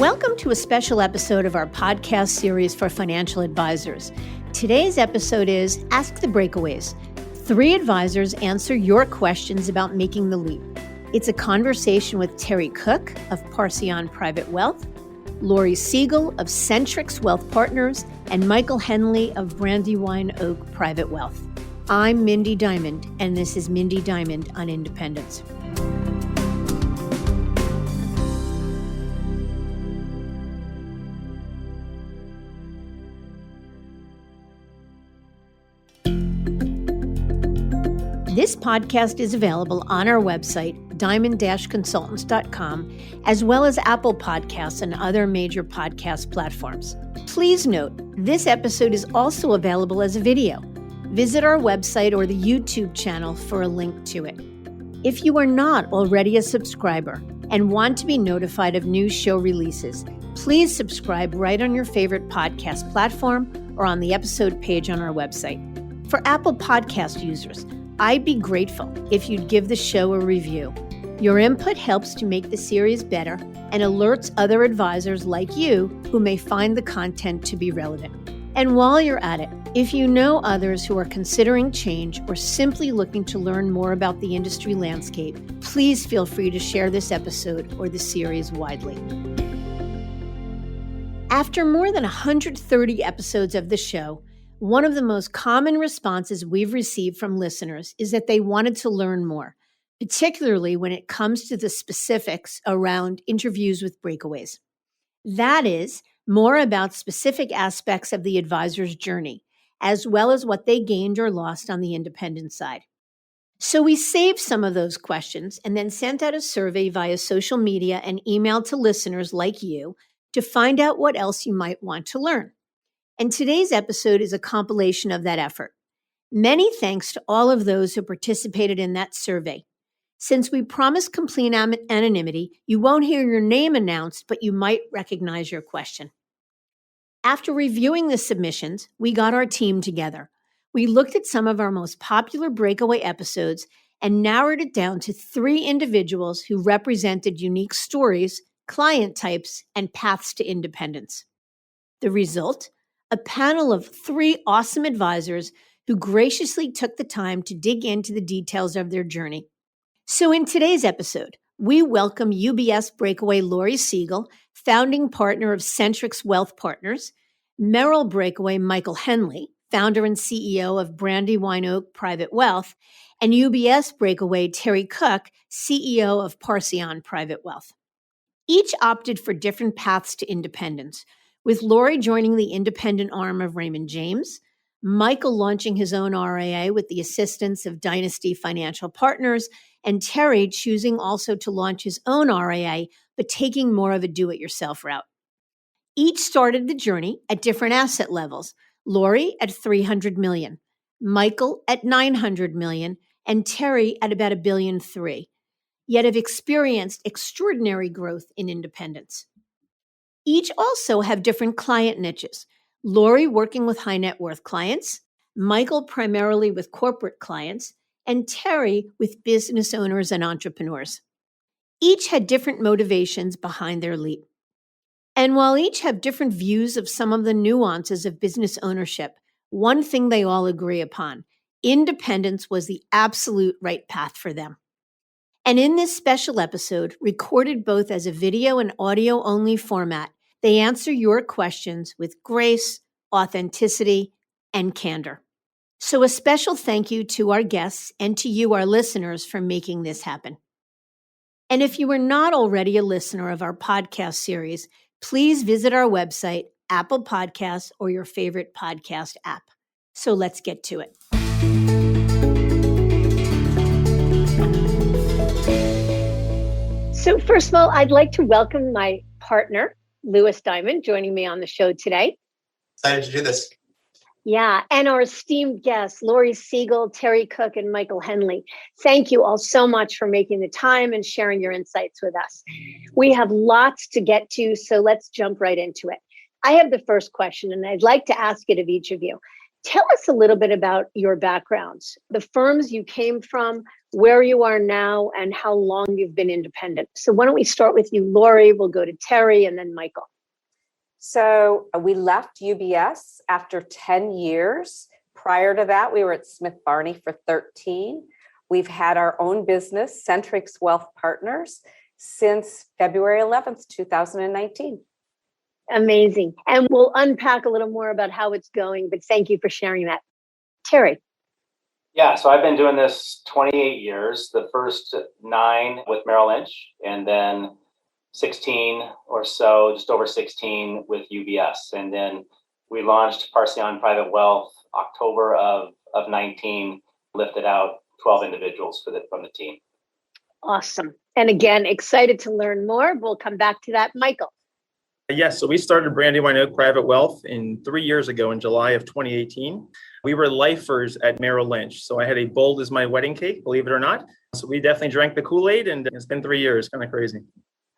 Welcome to a special episode of our podcast series for financial advisors. Today's episode is Ask the Breakaways. 3 advisors answer your questions about making the leap. It's a conversation with Terry Cook of Parcion Private Wealth, Lori Siegel of Centrix Wealth Partners, and Michael Henley of Brandywine Oak Private Wealth. I'm Mindy Diamond, and this is Mindy Diamond on Independence. This podcast is available on our website, diamond-consultants.com, as well as Apple Podcasts and other major podcast platforms. Please note, this episode is also available as a video. Visit our website or the YouTube channel for a link to it. If you are not already a subscriber and want to be notified of new show releases, please subscribe right on your favorite podcast platform or on the episode page on our website. For Apple Podcast users, I'd be grateful if you'd give the show a review. Your input helps to make the series better and alerts other advisors like you who may find the content to be relevant. And while you're at it, if you know others who are considering change or simply looking to learn more about the industry landscape, please feel free to share this episode or the series widely. After more than 130 episodes of the show, one of the most common responses we've received from listeners is that they wanted to learn more, particularly when it comes to the specifics around interviews with breakaways. That is, more about specific aspects of the advisor's journey, as well as what they gained or lost on the independent side. So we saved some of those questions and then sent out a survey via social media and email to listeners like you to find out what else you might want to learn. And today's episode is a compilation of that effort. Many thanks to all of those who participated in that survey. Since we promised complete anonymity, you won't hear your name announced, but you might recognize your question. After reviewing the submissions, we got our team together. We looked at some of our most popular breakaway episodes and narrowed it down to 3 individuals who represented unique stories, client types, and paths to independence. The result? A panel of 3 awesome advisors who graciously took the time to dig into the details of their journey. So in today's episode, we welcome UBS Breakaway Lori Siegel, founding partner of Centrix Wealth Partners, Merrill Breakaway Michael Henley, founder and CEO of Brandywine Oak Private Wealth, and UBS Breakaway Terry Cook, CEO of Parcion Private Wealth. Each opted for different paths to independence, with Lori joining the independent arm of Raymond James, Michael launching his own RIA with the assistance of Dynasty Financial Partners, and Terry choosing also to launch his own RIA, but taking more of a do-it-yourself route. Each started the journey at different asset levels, Lori at $300 million, Michael at $900 million, and Terry at about $1.3 billion, yet have experienced extraordinary growth in independence. Each also have different client niches. Lori working with high net worth clients, Michael primarily with corporate clients, and Terry with business owners and entrepreneurs. Each had different motivations behind their leap. And while each have different views of some of the nuances of business ownership, one thing they all agree upon: independence was the absolute right path for them. And in this special episode, recorded both as a video and audio-only format, they answer your questions with grace, authenticity, and candor. So a special thank you to our guests and to you, our listeners, for making this happen. And if you are not already a listener of our podcast series, please visit our website, Apple Podcasts, or your favorite podcast app. So let's get to it. So first of all, I'd like to welcome my partner, Lewis Diamond, joining me on the show today. Excited to do this. Yeah, and our esteemed guests, Lori Siegel, Terry Cook, and Michael Henley. Thank you all so much for making the time and sharing your insights with us. We have lots to get to, so let's jump right into it. I have the first question, and I'd like to ask it of each of you. Tell us a little bit about your backgrounds, the firms you came from, where you are now, and how long you've been independent. So why don't we start with you, Lori? We'll go to Terry and then Michael. So we left UBS after 10 years. Prior to that, we were at Smith Barney for 13. We've had our own business, Centrix Wealth Partners, since February 11th, 2019. Amazing. And we'll unpack a little more about how it's going, but thank you for sharing that. Terry. Yeah, so I've been doing this 28 years, the first 9 with Merrill Lynch, and then 16 or so, just over 16 with UBS. And then we launched Parcion Private Wealth October of 19, lifted out 12 individuals from the team. Awesome. And again, excited to learn more. We'll come back to that. Michael. Yes, so we started Brandywine Oak Private Wealth 3 years ago in July of 2018. We were lifers at Merrill Lynch. So I had a bold as my wedding cake, believe it or not. So we definitely drank the Kool-Aid, and it's been 3 years, kind of crazy.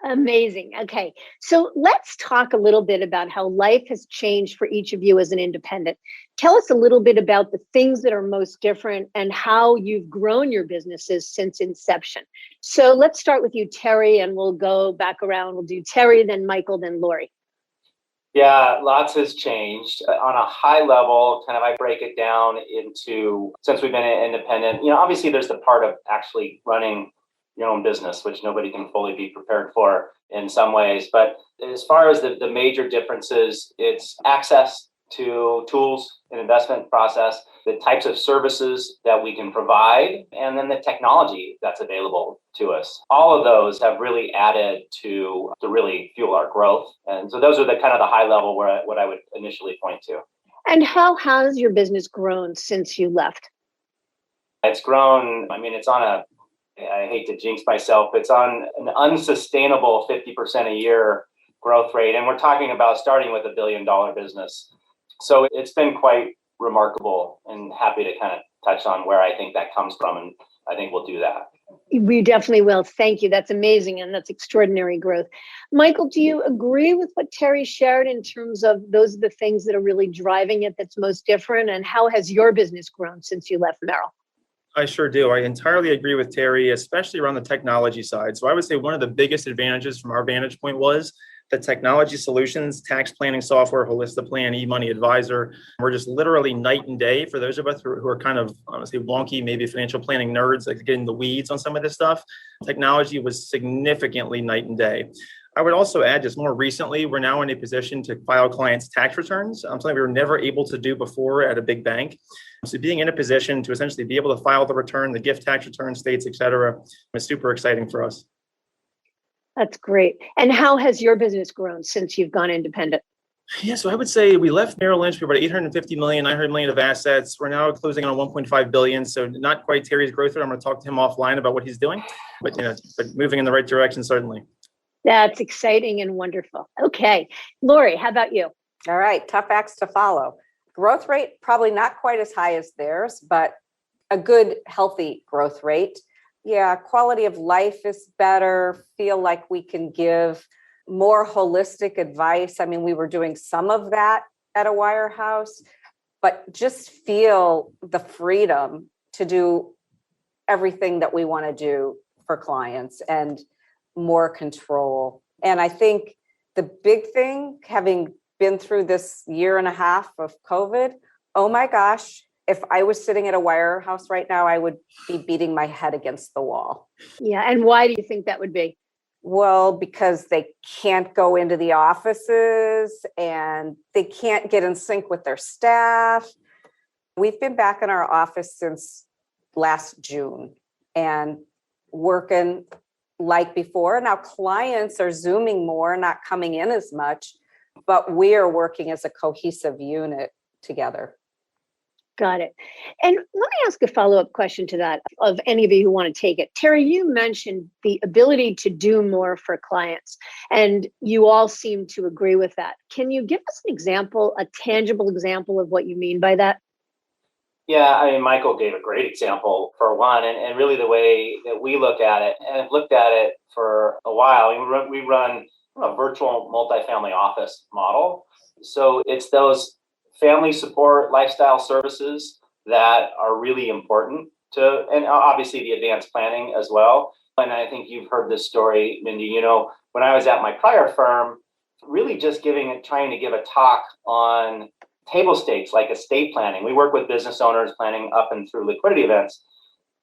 Amazing. Okay. So let's talk a little bit about how life has changed for each of you as an independent. Tell us a little bit about the things that are most different and how you've grown your businesses since inception. So let's start with you, Terry, and we'll go back around. We'll do Terry, then Michael, then Lori. Yeah, lots has changed. On a high level, kind of I break it down into, since we've been independent, obviously there's the part of actually running your own business, which nobody can fully be prepared for in some ways. But as far as the major differences, it's access to tools and investment process, the types of services that we can provide, and then the technology that's available to us. All of those have really added to really fuel our growth. And so those are the kind of the high level what I would initially point to. And how has your business grown since you left? It's grown. It's on I hate to jinx myself, it's on an unsustainable 50% a year growth rate. And we're talking about starting with $1 billion business. So it's been quite remarkable, and happy to kind of touch on where I think that comes from. And I think we'll do that. We definitely will. Thank you. That's amazing. And that's extraordinary growth. Michael, do you agree with what Terry shared in terms of those are the things that are really driving it that's most different? And how has your business grown since you left Merrill? I sure do. I entirely agree with Terry, especially around the technology side. So I would say one of the biggest advantages from our vantage point was the technology solutions, tax planning software, Holistiplan, eMoney Advisor. We're just literally night and day for those of us who are kind of, honestly, wonky, maybe financial planning nerds, like getting the weeds on some of this stuff. Technology was significantly night and day. I would also add, just more recently, we're now in a position to file clients' tax returns, something we were never able to do before at a big bank. So being in a position to essentially be able to file the return, the gift tax return, states, et cetera, is super exciting for us. That's great. And how has your business grown since you've gone independent? Yeah, so I would say we left Merrill Lynch for about 850 million, 900 million of assets. We're now closing on 1.5 billion. So not quite Terry's growth rate. I'm going to talk to him offline about what he's doing, but moving in the right direction, certainly. That's exciting and wonderful. Okay. Lori, how about you? All right. Tough acts to follow. Growth rate, probably not quite as high as theirs, but a good, healthy growth rate. Yeah, quality of life is better. Feel like we can give more holistic advice. We were doing some of that at a wirehouse, but just feel the freedom to do everything that we want to do for clients and more control. And I think the big thing, having been through this year and a half of COVID, oh my gosh, if I was sitting at a wirehouse right now, I would be beating my head against the wall. Yeah. And why do you think that would be? Well, because they can't go into the offices and they can't get in sync with their staff. We've been back in our office since last June and working like before. Now clients are Zooming more, not coming in as much, but we are working as a cohesive unit together. Got it. And let me ask a follow-up question to that of any of you who want to take it. Terry, you mentioned the ability to do more for clients, and you all seem to agree with that. Can you give us an example, a tangible example of what you mean by that? Yeah, Michael gave a great example for one, and really the way that we look at it, and I've looked at it for a while. We run a virtual multifamily office model. So it's those family support lifestyle services that are really important and obviously the advanced planning as well. And I think you've heard this story, Mindy. When I was at my prior firm, really just trying to give a talk on table stakes like estate planning. We work with business owners planning up and through liquidity events.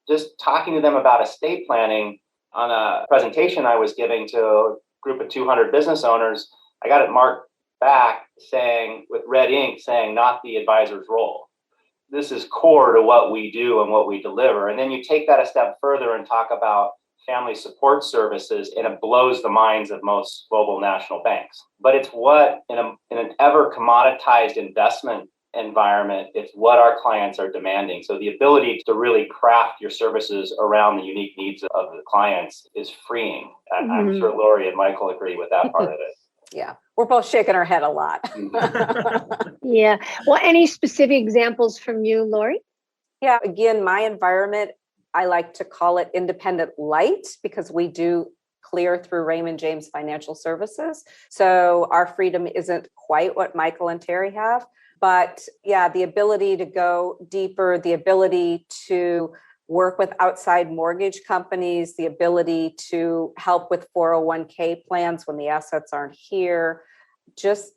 Just talking to them about estate planning on a presentation I was giving to a group of 200 business owners, I got it marked back saying, with red ink, saying not the advisor's role. This is core to what we do and what we deliver. And then you take that a step further and talk about family support services, and it blows the minds of most global national banks. But it's what, in an ever commoditized investment environment, it's what our clients are demanding. So the ability to really craft your services around the unique needs of the clients is freeing. I'm sure Lori and Michael agree with that part of it. Yeah, we're both shaking our head a lot. Yeah. Well, any specific examples from you, Lori? Yeah, again, my environment, I like to call it independent light because we do clear through Raymond James Financial Services. So our freedom isn't quite what Michael and Terry have. But yeah, the ability to go deeper, the ability to work with outside mortgage companies, the ability to help with 401k plans when the assets aren't here, just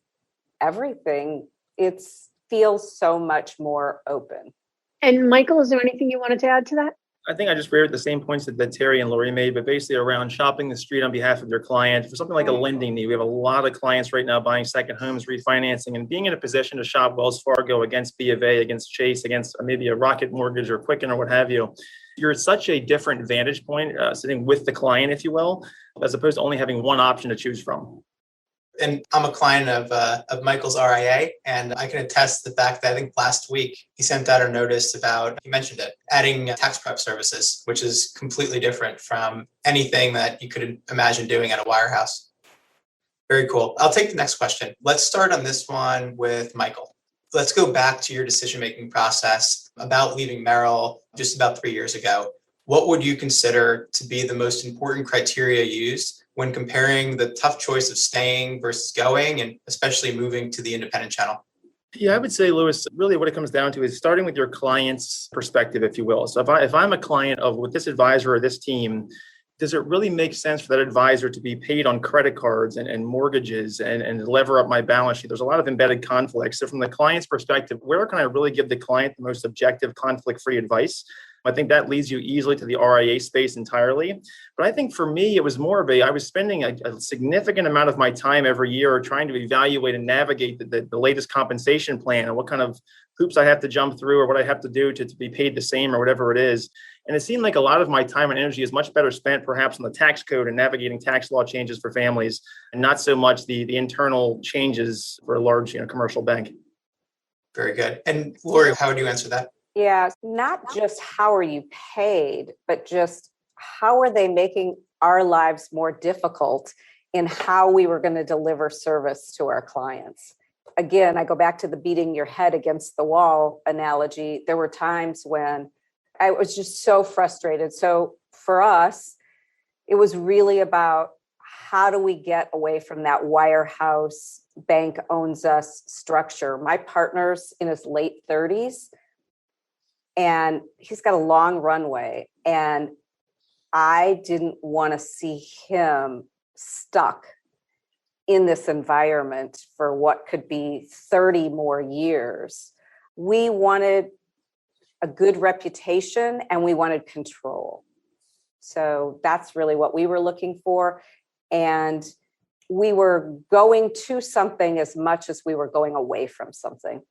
everything. It feels so much more open. And Michael, is there anything you wanted to add to that? I think I just read the same points that Terry and Lori made, but basically around shopping the street on behalf of their client for something like a lending need. We have a lot of clients right now buying second homes, refinancing, and being in a position to shop Wells Fargo against B of A, against Chase, against maybe a Rocket Mortgage or Quicken or what have you. You're at such a different vantage point, sitting with the client, if you will, as opposed to only having one option to choose from. And I'm a client of Michael's RIA, and I can attest to the fact that I think last week he sent out a notice about, he mentioned it, adding tax prep services, which is completely different from anything that you could imagine doing at a wirehouse. Very cool. I'll take the next question. Let's start on this one with Michael. Let's go back to your decision-making process about leaving Merrill just about 3 years ago. What would you consider to be the most important criteria used when comparing the tough choice of staying versus going, and especially moving to the independent channel? Yeah, I would say, Lewis, really what it comes down to is starting with your client's perspective, if you will. So if I'm a client of with this advisor or this team, does it really make sense for that advisor to be paid on credit cards and mortgages and lever up my balance sheet? There's a lot of embedded conflicts. So from the client's perspective, where can I really give the client the most objective, conflict-free advice? I think that leads you easily to the RIA space entirely. But I think for me, it was more of I was spending a significant amount of my time every year trying to evaluate and navigate the latest compensation plan and what kind of hoops I have to jump through or what I have to do to be paid the same or whatever it is. And it seemed like a lot of my time and energy is much better spent perhaps on the tax code and navigating tax law changes for families, and not so much the internal changes for a large commercial bank. Very good. And Lori, how would you answer that? Yeah, not just how are you paid, but just how are they making our lives more difficult in how we were going to deliver service to our clients. Again, I go back to the beating your head against the wall analogy. There were times when I was just so frustrated. So for us, it was really about how do we get away from that wirehouse bank owns us structure. My partner's in his late 30s. And he's got a long runway. And I didn't want to see him stuck in this environment for what could be 30 more years. We wanted a good reputation and we wanted control. So that's really what we were looking for. And we were going to something as much as we were going away from something.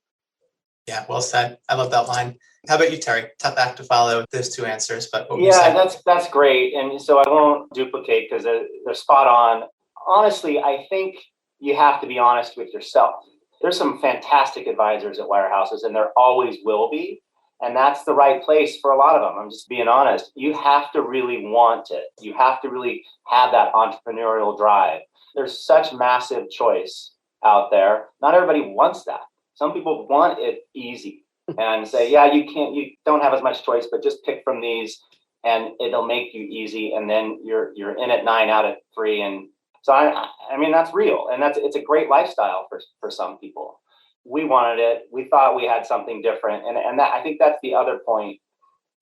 Yeah, well said. I love that line. How about you, Terry? Tough act to follow those two answers, but what would you say? That's great. And so I won't duplicate because they're spot on. Honestly, I think you have to be honest with yourself. There's some fantastic advisors at wirehouses, and there always will be. And that's the right place for a lot of them. I'm just being honest. You have to really want it. You have to really have that entrepreneurial drive. There's such massive choice out there. Not everybody wants that. Some people want it easy and say, yeah, you don't have as much choice, but just pick from these and it'll make you easy. And then you're in at 9 out of 3. And so, I mean, that's real. And it's a great lifestyle for some people. We wanted it. We thought we had something different. And that, I think that's the other point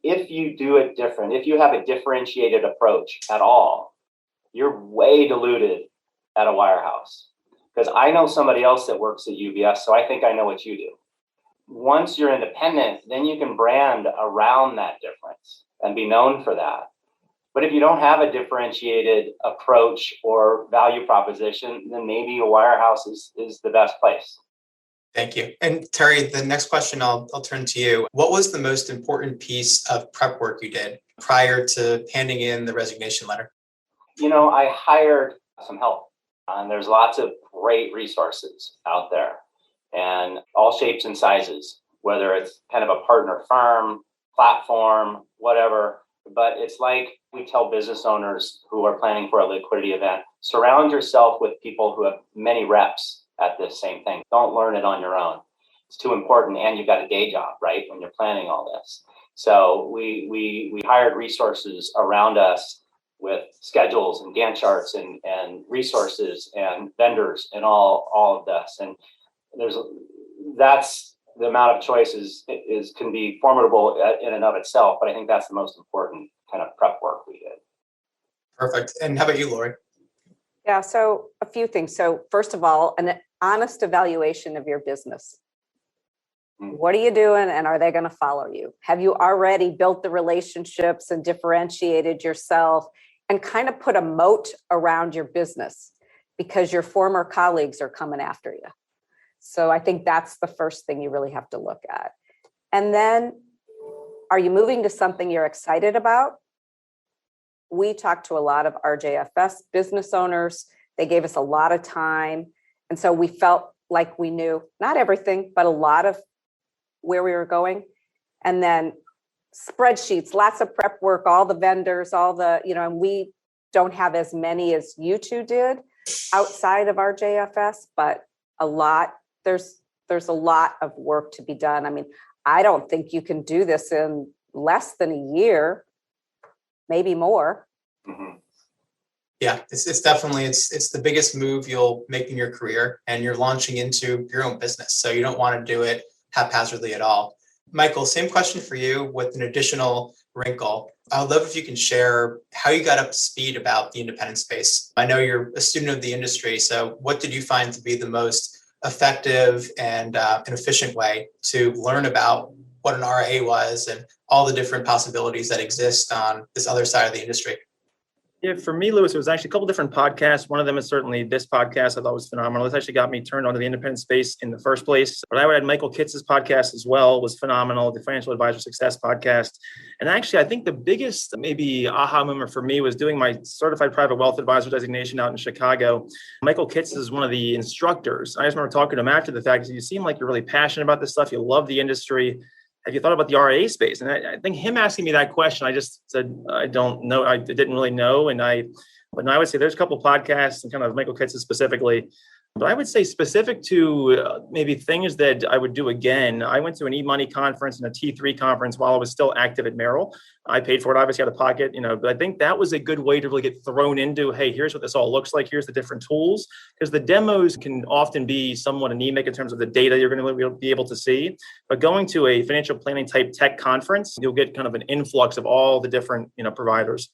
if you do it different, if you have a differentiated approach at all, you're way diluted at a wirehouse. Because I know somebody else that works at UBS, so I think I know what you do. Once you're independent, then you can brand around that difference and be known for that. But if you don't have a differentiated approach or value proposition, then maybe a wirehouse is the best place. Thank you. And Terry, the next question I'll turn to you. What was the most important piece of prep work you did prior to handing in the resignation letter? I hired some help. And there's lots of great resources out there and all shapes and sizes, whether it's kind of a partner firm, platform, whatever. But it's like we tell business owners who are planning for a liquidity event, surround yourself with people who have many reps at this same thing. Don't learn it on your own. It's too important. And you've got a day job, right, when you're planning all this. So we hired resources around us with schedules and Gantt charts and resources and vendors and all of this. And that's the amount of choices can be formidable in and of itself, but I think that's the most important kind of prep work we did. Perfect. And how about you, Lori? Yeah, so a few things. So first of all, an honest evaluation of your business. What are you doing and are they going to follow you? Have you already built the relationships and differentiated yourself and kind of put a moat around your business because your former colleagues are coming after you? So I think that's the first thing you really have to look at. And then, are you moving to something you're excited about? We talked to a lot of RJFS business owners. They gave us a lot of time. And so we felt like we knew not everything, but a lot of where we were going. And then spreadsheets, lots of prep work, all the vendors, and we don't have as many as you two did outside of RJFS, but there's a lot of work to be done. I mean, I don't think you can do this in less than a year, maybe more. Mm-hmm. Yeah, it's definitely, it's the biggest move you'll make in your career, and you're launching into your own business. So you don't want to do it haphazardly at all. Michael, same question for you with an additional wrinkle. I would love if you can share how you got up to speed about the independent space. I know you're a student of the industry, so what did you find to be the most effective and an efficient way to learn about what an RIA was and all the different possibilities that exist on this other side of the industry? Yeah, for me, Lewis, it was actually a couple different podcasts. One of them is certainly this podcast I thought was phenomenal. This actually got me turned on to the independent space in the first place. But I would add Michael Kitz's podcast as well, was phenomenal. The Financial Advisor Success podcast. And actually, I think the biggest maybe aha moment for me was doing my certified private wealth advisor designation out in Chicago. Michael Kitz is one of the instructors. I just remember talking to him after the fact, you seem like you're really passionate about this stuff. You love the industry. Have you thought about the RIA space? And I think him asking me that question, I just said, I don't know. I didn't really know. But I would say there's a couple of podcasts and kind of Michael Kitz specifically. But I would say specific to maybe things that I would do again. I went to an e-money conference and a T3 conference while I was still active at Merrill. I paid for it, obviously out of pocket, but I think that was a good way to really get thrown into, hey, here's what this all looks like. Here's the different tools, because the demos can often be somewhat anemic in terms of the data you're going to be able to see. But going to a financial planning type tech conference, you'll get kind of an influx of all the different, providers.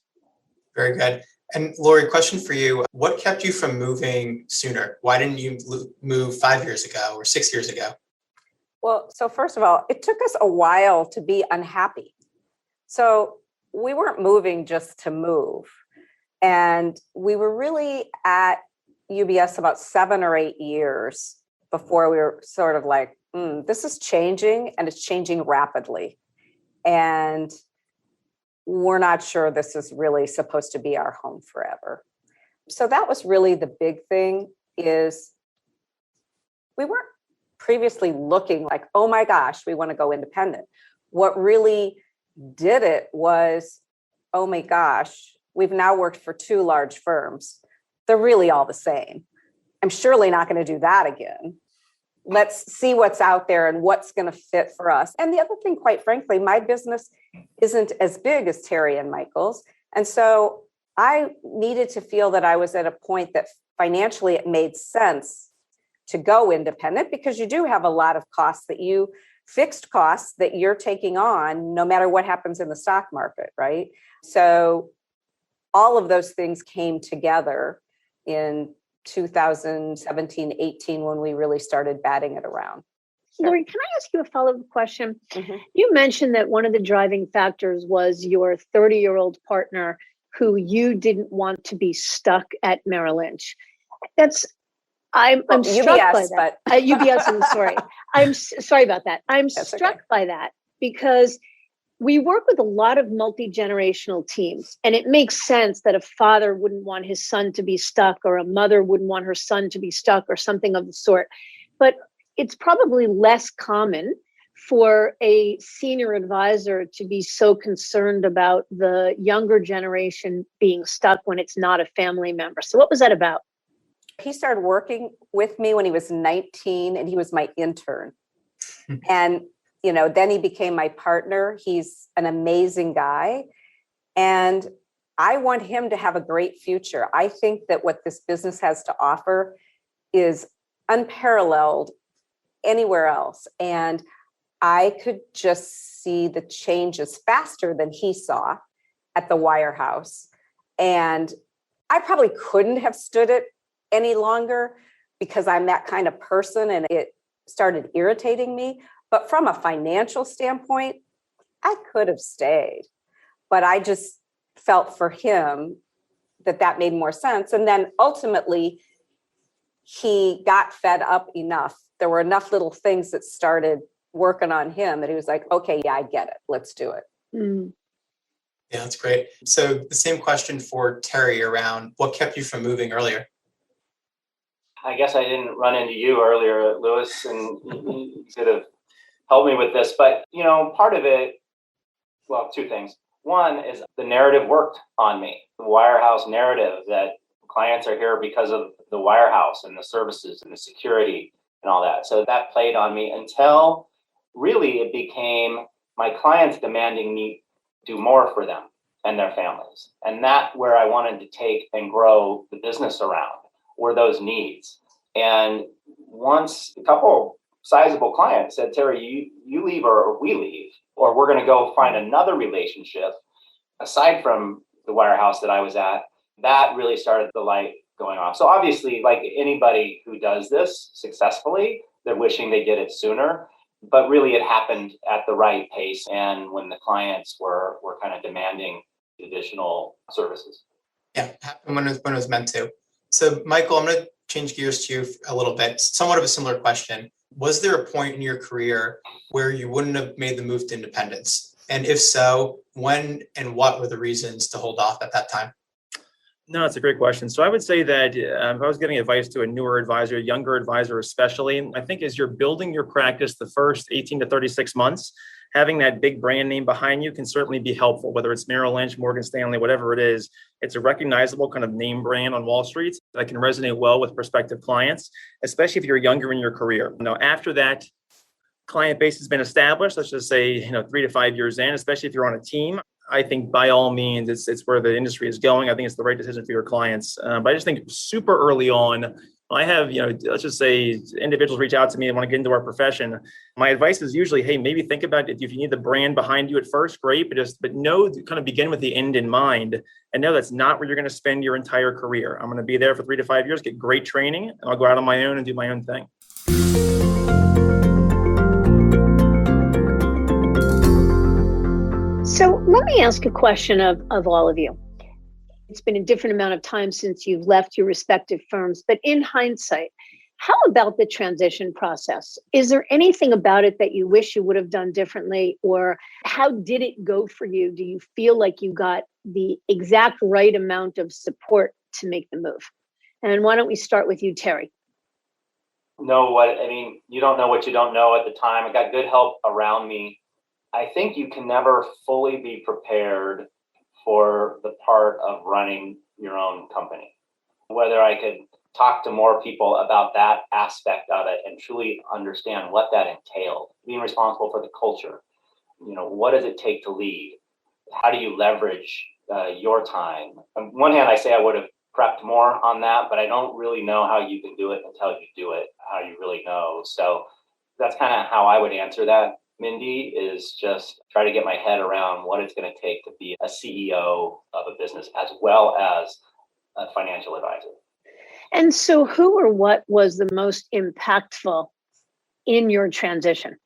Very good. And Lori, question for you. What kept you from moving sooner? Why didn't you move 5 years ago or 6 years ago? Well, so first of all, it took us a while to be unhappy. So we weren't moving just to move. And we were really at UBS about 7 or 8 years before we were sort of like, this is changing and it's changing rapidly. And we're not sure this is really supposed to be our home forever. So that was really the big thing, is we weren't previously looking like, oh my gosh, we want to go independent. What really did it was, oh my gosh, we've now worked for 2 large firms. They're really all the same. I'm surely not going to do that again. Let's see what's out there and what's going to fit for us. And the other thing, quite frankly, my business isn't as big as Terry and Michael's. And so I needed to feel that I was at a point that financially it made sense to go independent, because you do have a lot of costs that you fixed costs that you're taking on no matter what happens in the stock market, right? So all of those things came together in 2017, 18, when we really started batting it around. Lori, can I ask you a follow-up question? Mm-hmm. You mentioned that one of the driving factors was your 30-year-old partner who you didn't want to be stuck at Merrill Lynch. I'm struck UBS, by that. UBS, I'm sorry. I'm sorry about that. That's struck by that because we work with a lot of multi-generational teams, and it makes sense that a father wouldn't want his son to be stuck, or a mother wouldn't want her son to be stuck, or something of the sort. But it's probably less common for a senior advisor to be so concerned about the younger generation being stuck when it's not a family member. So what was that about? He started working with me when he was 19, and he was my intern. And, then he became my partner. He's an amazing guy. And I want him to have a great future. I think that what this business has to offer is unparalleled anywhere else. And I could just see the changes faster than he saw at the wirehouse. And I probably couldn't have stood it any longer because I'm that kind of person, and it started irritating me. But from a financial standpoint, I could have stayed. But I just felt for him that made more sense. And then ultimately, he got fed up enough. There were enough little things that started working on him that he was like, okay, yeah, I get it. Let's do it. Mm. Yeah, that's great. So the same question for Terry around what kept you from moving earlier? I guess I didn't run into you earlier, Lewis, and you could have helped me with this. But, part of it, well, two things. One is the narrative worked on me, the wirehouse narrative that clients are here because of the wirehouse and the services and the security and all that. So that played on me until really it became my clients demanding me do more for them and their families. And that's where I wanted to take and grow the business around, were those needs. And once a couple sizable clients said, Terry, you leave or we leave, or we're going to go find another relationship aside from the wirehouse that I was at, that really started the light going off. So obviously, like anybody who does this successfully, they're wishing they did it sooner, but really it happened at the right pace and when the clients were kind of demanding additional services. Yeah, happened when it was meant to. So Michael, I'm going to change gears to you a little bit, somewhat of a similar question. Was there a point in your career where you wouldn't have made the move to independence? And if so, when and what were the reasons to hold off at that time? No, it's a great question. So I would say that if I was giving advice to a newer advisor, a younger advisor especially, I think as you're building your practice the first 18 to 36 months, having that big brand name behind you can certainly be helpful, whether it's Merrill Lynch, Morgan Stanley, whatever it is. It's a recognizable kind of name brand on Wall Street that can resonate well with prospective clients, especially if you're younger in your career. Now, after that client base has been established, let's just say, 3 to 5 years in, especially if you're on a team, I think by all means, it's where the industry is going. I think it's the right decision for your clients. But I just think super early on, I have, let's just say individuals reach out to me and want to get into our profession. My advice is usually, hey, maybe think about if you need the brand behind you at first, great, but kind of begin with the end in mind and know that's not where you're going to spend your entire career. I'm going to be there for 3 to 5 years, get great training, and I'll go out on my own and do my own thing. So let me ask a question of all of you. It's been a different amount of time since you've left your respective firms, but in hindsight, how about the transition process? Is there anything about it that you wish you would have done differently, or how did it go for you? Do you feel like you got the exact right amount of support to make the move? And why don't we start with you, Terry? You don't know what you don't know at the time. I got good help around me. I think you can never fully be prepared for the part of running your own company. Whether I could talk to more people about that aspect of it and truly understand what that entailed, being responsible for the culture. What does it take to lead? How do you leverage your time? On one hand, I say I would have prepped more on that, but I don't really know how you can do it until you do it, how you really know. So that's kind of how I would answer that, Mindy, is just try to get my head around what it's going to take to be a CEO of a business as well as a financial advisor. And so who or what was the most impactful in your transition?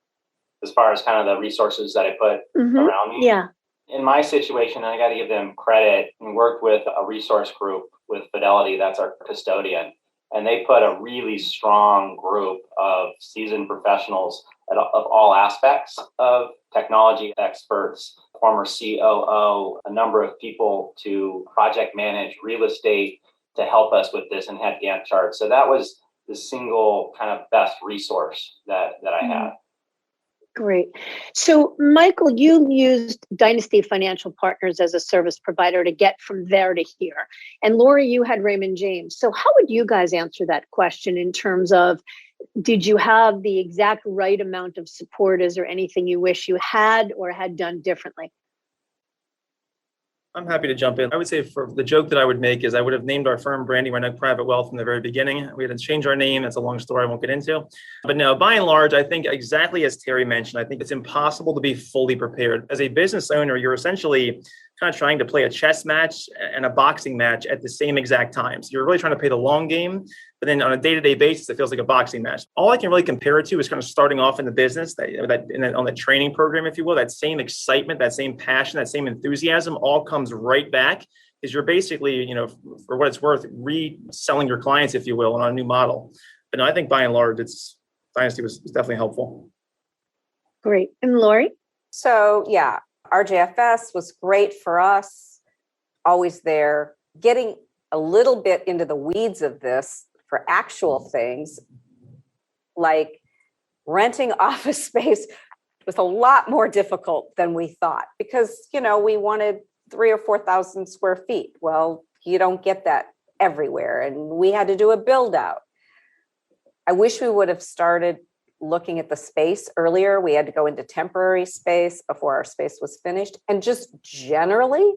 As far as kind of the resources that I put around me? Yeah. In my situation, I got to give them credit. We worked with a resource group with Fidelity, that's our custodian, and they put a really strong group of seasoned professionals of all aspects of technology experts, former COO, a number of people to project manage real estate to help us with this, and had Gantt charts. So that was the single kind of best resource that I had. Great. So, Michael, you used Dynasty Financial Partners as a service provider to get from there to here. And Lori, you had Raymond James. So how would you guys answer that question in terms of, did you have the exact right amount of support? Is there anything you wish you had or had done differently? I'm happy to jump in. I would say for the joke that I would make is I would have named our firm Brandywine Oak Private Wealth from the very beginning. We had to change our name. That's a long story I won't get into. But no, by and large, I think exactly as Terry mentioned, I think it's impossible to be fully prepared. As a business owner, you're essentially kind of trying to play a chess match and a boxing match at the same exact time. So you're really trying to play the long game, but then on a day-to-day basis, it feels like a boxing match. All I can really compare it to is kind of starting off in the business, on the training program, if you will, that same excitement, that same passion, that same enthusiasm all comes right back, because you're basically, for what it's worth, reselling your clients, if you will, on a new model. But no, I think by and large, Dynasty was definitely helpful. Great. And Lori? So yeah, RJFS was great for us, always there. Getting a little bit into the weeds of this for actual things, like renting office space was a lot more difficult than we thought, because, we wanted 3,000 or 4,000 square feet. Well, you don't get that everywhere. And we had to do a build out. I wish we would have started looking at the space earlier. We had to go into temporary space before our space was finished. And just generally,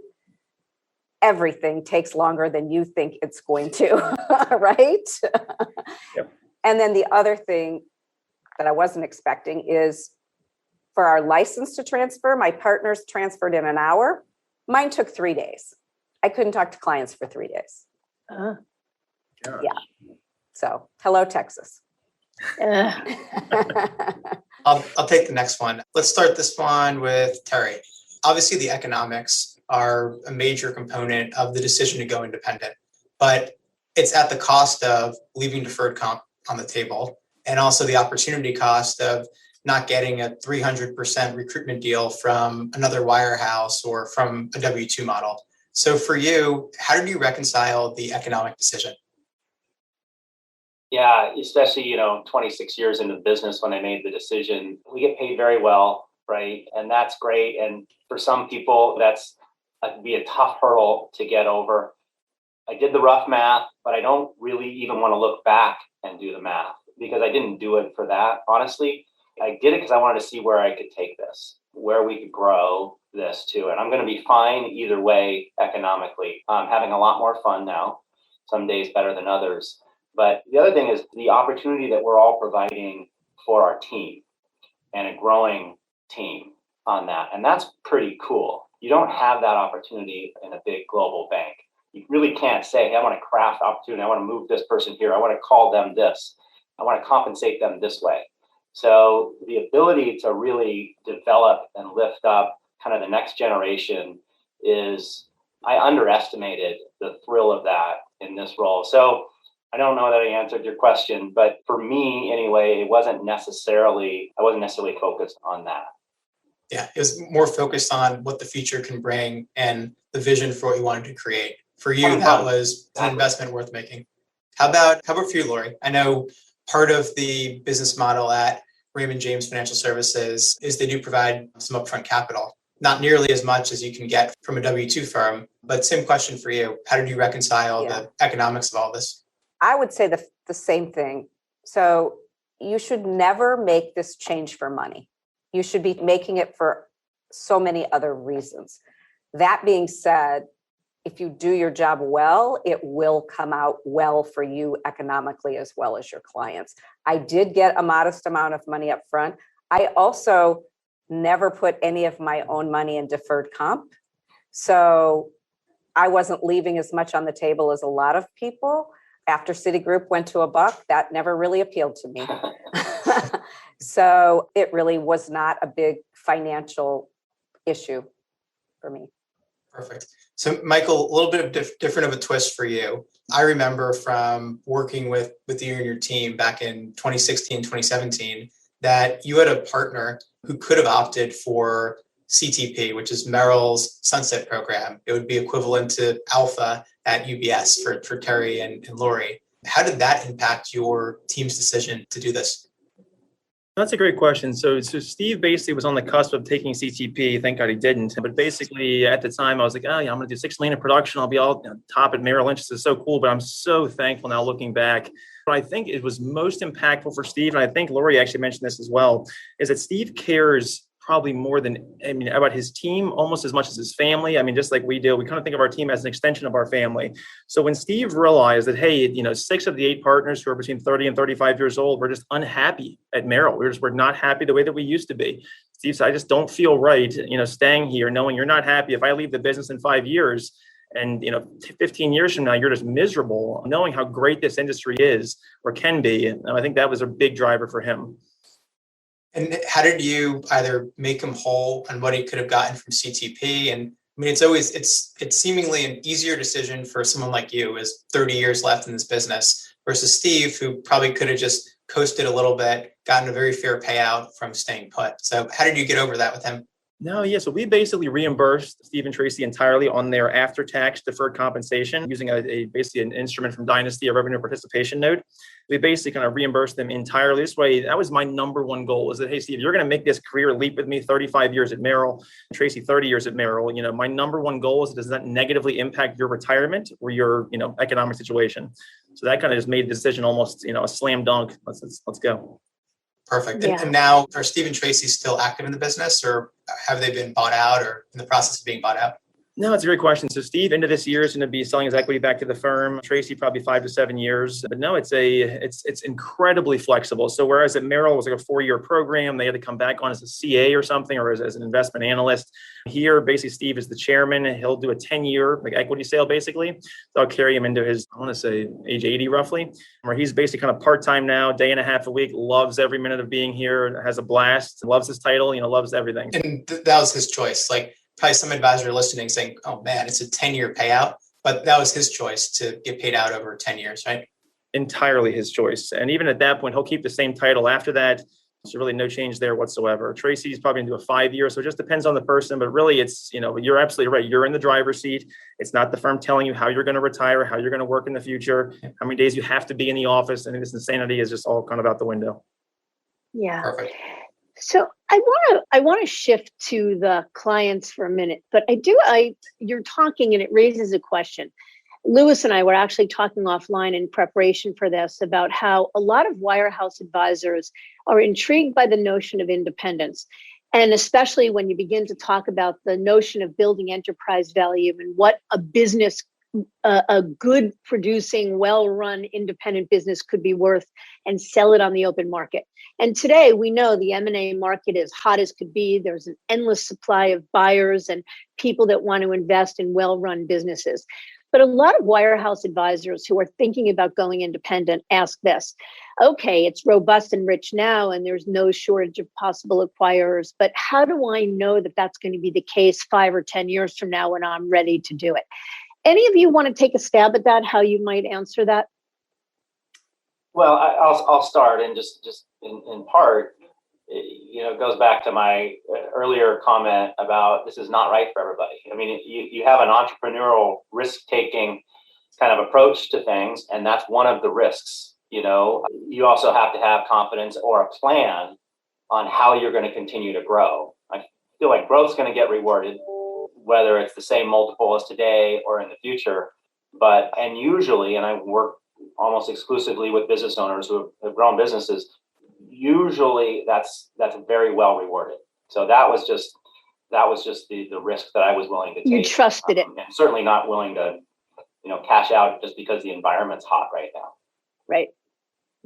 everything takes longer than you think it's going to, right? Yep. And then the other thing that I wasn't expecting is for our license to transfer, my partners transferred in an hour. Mine took 3 days. I couldn't talk to clients for 3 days. Yeah. So, hello, Texas. I'll take the next one. Let's start this one with Terry. Obviously, the economics are a major component of the decision to go independent, but it's at the cost of leaving deferred comp on the table, and also the opportunity cost of not getting a 300% recruitment deal from another wirehouse or from a W-2 model. So for you, how did you reconcile the economic decision? Yeah, especially, 26 years into the business when I made the decision. We get paid very well, right? And that's great. And for some people, that's be a tough hurdle to get over. I did the rough math, but I don't really even want to look back and do the math, because I didn't do it for that, honestly. I did it because I wanted to see where I could take this, where we could grow this to. And I'm going to be fine either way economically. I'm having a lot more fun now, some days better than others. But the other thing is the opportunity that we're all providing for our team, and a growing team on that. And that's pretty cool. You don't have that opportunity in a big global bank. You really can't say, hey, I want to craft opportunity. I want to move this person here. I want to call them this. I want to compensate them this way. So the ability to really develop and lift up kind of the next generation I underestimated the thrill of that in this role. So I don't know that I answered your question, but for me anyway, I wasn't necessarily focused on that. Yeah, it was more focused on what the future can bring and the vision for what you wanted to create. For you, that was an investment worth making. How about for you, Lori? I know part of the business model at Raymond James Financial Services is they do provide some upfront capital, not nearly as much as you can get from a W-2 firm, but same question for you. How did you reconcile the economics of all this? I would say the same thing. So you should never make this change for money. You should be making it for so many other reasons. That being said, if you do your job well, it will come out well for you economically as well as your clients. I did get a modest amount of money up front. I also never put any of my own money in deferred comp. So I wasn't leaving as much on the table as a lot of people. After Citigroup went to $1, that never really appealed to me. So it really was not a big financial issue for me. Perfect. So Michael, a little bit of different of a twist for you. I remember from working with you and your team back in 2016, 2017, that you had a partner who could have opted for CTP, which is Merrill's Sunset program. It would be equivalent to Alpha at UBS for Terry and Lori. How did that impact your team's decision to do this? That's a great question. So Steve basically was on the cusp of taking CTP. Thank God he didn't. But basically at the time I was like, oh yeah, I'm going to do $6 million in production. I'll be all top at Merrill Lynch. This is so cool. But I'm so thankful now looking back. But I think it was most impactful for Steve, and I think Lori actually mentioned this as well, is that Steve cares probably more than, about his team almost as much as his family. Just like we do, we kind of think of our team as an extension of our family. So when Steve realized that, hey, 6 of the 8 partners who are between 30 and 35 years old, we're just unhappy at Merrill. We're not happy the way that we used to be. Steve said, I just don't feel right, staying here, knowing you're not happy. If I leave the business in 5 years and, 15 years from now, you're just miserable, knowing how great this industry is or can be. And I think that was a big driver for him. And how did you either make him whole on what he could have gotten from CTP? And it's seemingly an easier decision for someone like you who has 30 years left in this business versus Steve, who probably could have just coasted a little bit, gotten a very fair payout from staying put. So how did you get over that with him? No, yeah. So we basically reimbursed Steve and Tracy entirely on their after-tax deferred compensation using basically an instrument from Dynasty, a revenue participation note. We basically kind of reimbursed them entirely. This way, that was my number one goal, is that, hey, Steve, you're going to make this career leap with me, 35 years at Merrill, Tracy, 30 years at Merrill. My number one goal is, does that negatively impact your retirement or your, economic situation? So that kind of just made the decision almost, a slam dunk. Let's go. Perfect. Yeah. And now, are Steve and Tracy still active in the business, or have they been bought out or in the process of being bought out? No, it's a great question. So Steve, into this year, is going to be selling his equity back to the firm. Tracy, probably 5 to 7 years. But no, it's incredibly flexible. So whereas at Merrill it was like a 4-year program, they had to come back on as a CA or something, or as an investment analyst. Here, basically, Steve is the chairman. He'll do a 10-year equity sale, basically. So I'll carry him into his, I want to say, age 80 roughly, where he's basically kind of part-time now, day and a half a week, loves every minute of being here, has a blast, loves his title, loves everything. And that was his choice. Probably some advisor listening saying, oh man, it's a 10-year payout, but that was his choice to get paid out over 10 years, right? Entirely his choice. And even at that point, he'll keep the same title after that. So really no change there whatsoever. Tracy's probably going to do a 5-year. So it just depends on the person, but really it's, you're absolutely right. You're in the driver's seat. It's not the firm telling you how you're going to retire, how you're going to work in the future, how many days you have to be in the office. I think this insanity is just all kind of out the window. Yeah. Perfect. So I want to shift to the clients for a minute, but you're talking and it raises a question. Lewis and I were actually talking offline in preparation for this about how a lot of wirehouse advisors are intrigued by the notion of independence. And especially when you begin to talk about the notion of building enterprise value and what a business, a good producing, well-run independent business could be worth, and sell it on the open market. And today we know the M&A market is hot as could be. There's an endless supply of buyers and people that want to invest in well-run businesses. But a lot of wirehouse advisors who are thinking about going independent ask this: okay, it's robust and rich now, and there's no shortage of possible acquirers, but how do I know that that's going to be the case 5 or 10 years from now when I'm ready to do it? Any of you want to take a stab at that, how you might answer that? Well, I'll start, and just in part, it goes back to my earlier comment about this is not right for everybody. You have an entrepreneurial risk-taking kind of approach to things, and that's one of the risks. You also have to have confidence or a plan on how you're going to continue to grow. I feel like growth's going to get rewarded, whether it's the same multiple as today or in the future. And usually, and I work almost exclusively with business owners who have grown businesses, usually that's very well rewarded. So that was just the risk that I was willing to take. You trusted it. And certainly not willing to, cash out just because the environment's hot right now. Right.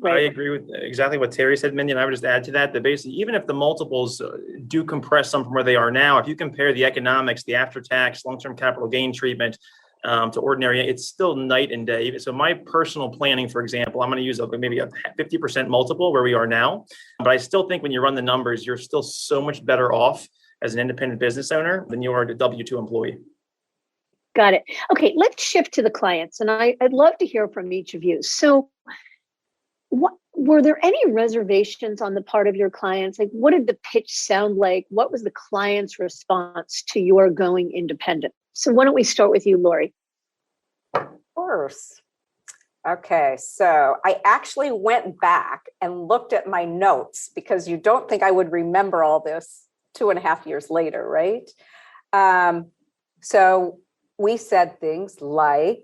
I agree with exactly what Terry said, Mindy, and I would just add to that basically, even if the multiples do compress some from where they are now, if you compare the economics, the after-tax, long-term capital gain treatment to ordinary, it's still night and day. So my personal planning, for example, I'm going to use maybe a 50% multiple where we are now, but I still think when you run the numbers, you're still so much better off as an independent business owner than you are a W-2 employee. Got it. Okay, let's shift to the clients, and I'd love to hear from each of you. So were there any reservations on the part of your clients? Like, what did the pitch sound like? What was the client's response to your going independent? So why don't we start with you, Lori? Of course. Okay, so I actually went back and looked at my notes because you don't think I would remember all this 2.5 years later, right? So we said things like,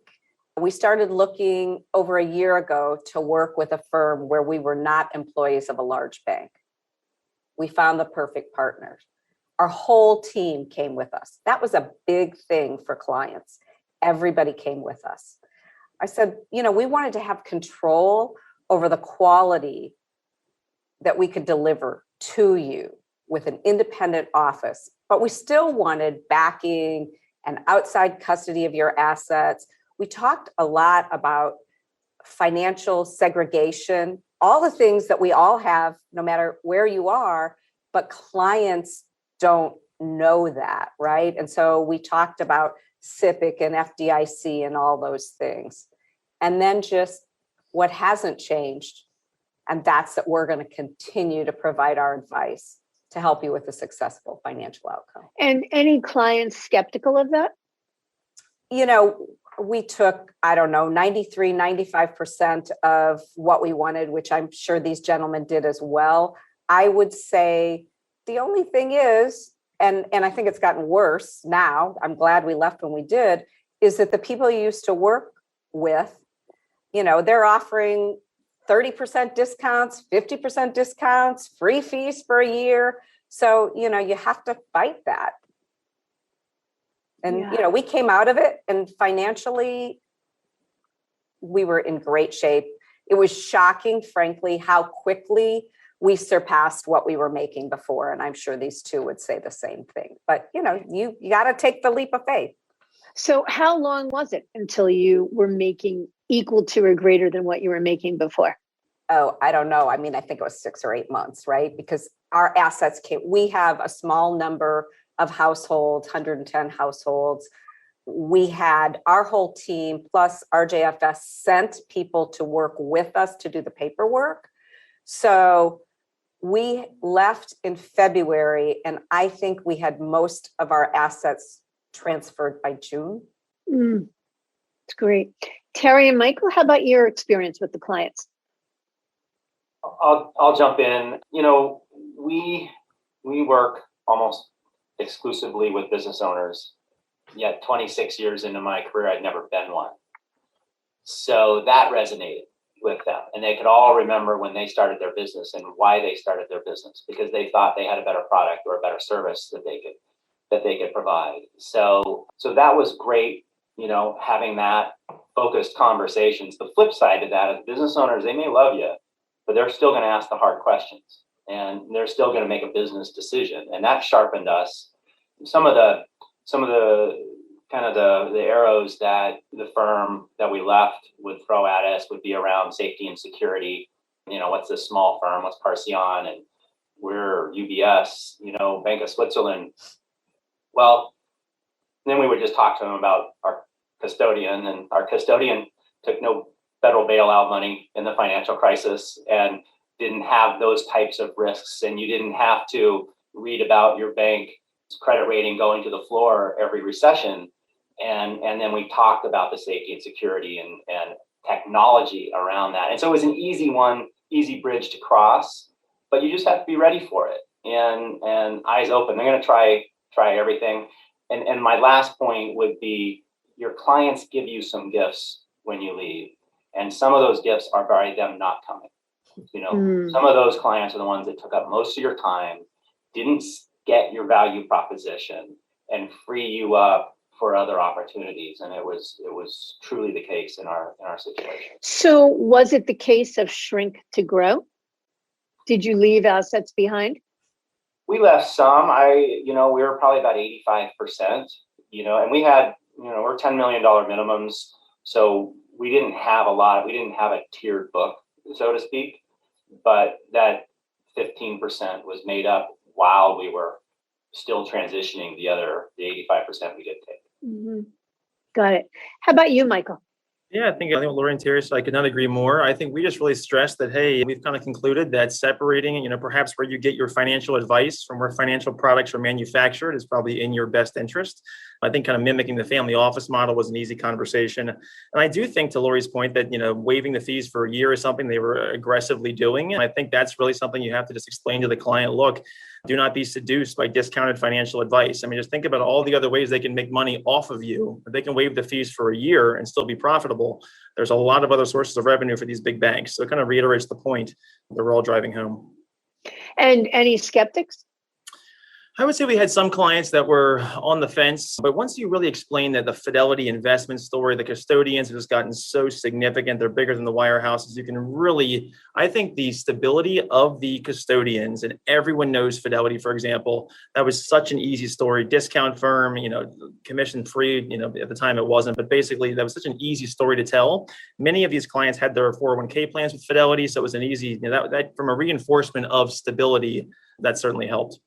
we started looking over a year ago to work with a firm where we were not employees of a large bank. We found the perfect partners. Our whole team came with us. That was a big thing for clients. Everybody came with us. I said, we wanted to have control over the quality that we could deliver to you with an independent office, but we still wanted backing and outside custody of your assets. We talked a lot about financial segregation, all the things that we all have, no matter where you are, but clients don't know that, right? And so we talked about SIPC and FDIC and all those things. And then just what hasn't changed, and that's that we're going to continue to provide our advice to help you with a successful financial outcome. And any clients skeptical of that? We took, 95% of what we wanted, which I'm sure these gentlemen did as well. I would say the only thing is, and I think it's gotten worse now, I'm glad we left when we did, is that the people you used to work with, they're offering 30% discounts, 50% discounts, free fees for a year. So, you have to fight that. And, we came out of it, and financially, we were in great shape. It was shocking, frankly, how quickly we surpassed what we were making before. And I'm sure these two would say the same thing. But, you got to take the leap of faith. So how long was it until you were making equal to or greater than what you were making before? Oh, I don't know. I think it was 6 or 8 months, right? Because our assets we have a small number of households, 110 households. We had our whole team plus RJFS sent people to work with us to do the paperwork. So we left in February, and I think we had most of our assets transferred by June. That's great. Terry and Michael, how about your experience with the clients? I'll jump in. We work almost exclusively with business owners, yet 26 years into my career, I'd never been one. So that resonated with them. And they could all remember when they started their business and why they started their business, because they thought they had a better product or a better service that they could provide. So that was great, having that focused conversations. The flip side to that is business owners, they may love you, but they're still going to ask the hard questions, and they're still going to make a business decision. And that sharpened us. Some of the kind of the arrows that the firm that we left would throw at us would be around safety and security. What's this small firm? What's Parcion? And we're UBS, Bank of Switzerland. Well, then we would just talk to them about our custodian, and our custodian took no federal bailout money in the financial crisis and didn't have those types of risks. And you didn't have to read about your bank's credit rating going to the floor every recession. And then we talked about the safety and security and technology around that. And so it was an easy bridge to cross, but you just have to be ready for it and eyes open. They're going to try everything. And my last point would be, your clients give you some gifts when you leave. And some of those gifts are by them not coming. Some of those clients are the ones that took up most of your time, didn't get your value proposition, and free you up for other opportunities. And it was truly the case in our situation. So was it the case of shrink to grow? Did you leave assets behind? We left some. We were probably about 85%, and we had, we're $10 million minimums. So we didn't have we didn't have a tiered book, so to speak, but that 15% was made up while we were still transitioning the 85% we did take. Mm-hmm. Got it. How about you, Michael? Yeah, I think Lori and Terry, so I could not agree more. I think we just really stressed that, hey, we've kind of concluded that separating, perhaps where you get your financial advice from where financial products are manufactured is probably in your best interest. I think kind of mimicking the family office model was an easy conversation. And I do think, to Lori's point, that, waiving the fees for a year is something they were aggressively doing. And I think that's really something you have to just explain to the client. Look, do not be seduced by discounted financial advice. I mean, just think about all the other ways they can make money off of you. If they can waive the fees for a year and still be profitable, there's a lot of other sources of revenue for these big banks. So it kind of reiterates the point that we're all driving home. And any skeptics? I would say we had some clients that were on the fence, but once you really explain that the Fidelity investment story, the custodians have just gotten so significant, they're bigger than the wirehouses, you can really, I think the stability of the custodians, and everyone knows Fidelity, for example, that was such an easy story, discount firm, commission free, at the time it wasn't, but basically that was such an easy story to tell. Many of these clients had their 401k plans with Fidelity, so it was an easy, that from a reinforcement of stability, that certainly helped.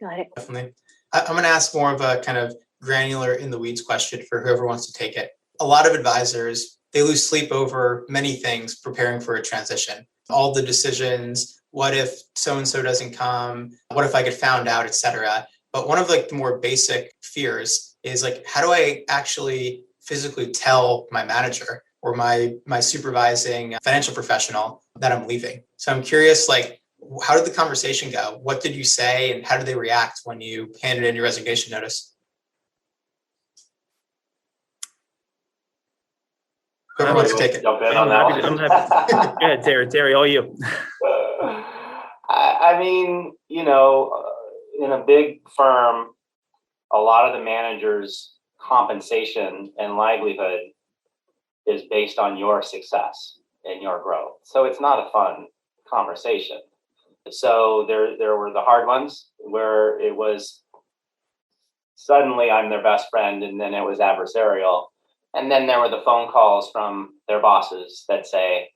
Got it. Definitely. I'm going to ask more of a kind of granular in the weeds question for whoever wants to take it. A lot of advisors, they lose sleep over many things preparing for a transition. All the decisions, what if so-and-so doesn't come? What if I get found out, et cetera? But one of the more basic fears is how do I actually physically tell my manager or my supervising financial professional that I'm leaving? So I'm curious, how did the conversation go? What did you say, and how did they react when you handed in your resignation notice? Whoever wants to take it. Jump in on that. I'm happy. Go ahead, Terry, all you. I mean, in a big firm, a lot of the managers' compensation and livelihood is based on your success and your growth. So it's not a fun conversation. So there were the hard ones where it was suddenly I'm their best friend, and then it was adversarial. And then there were the phone calls from their bosses that say,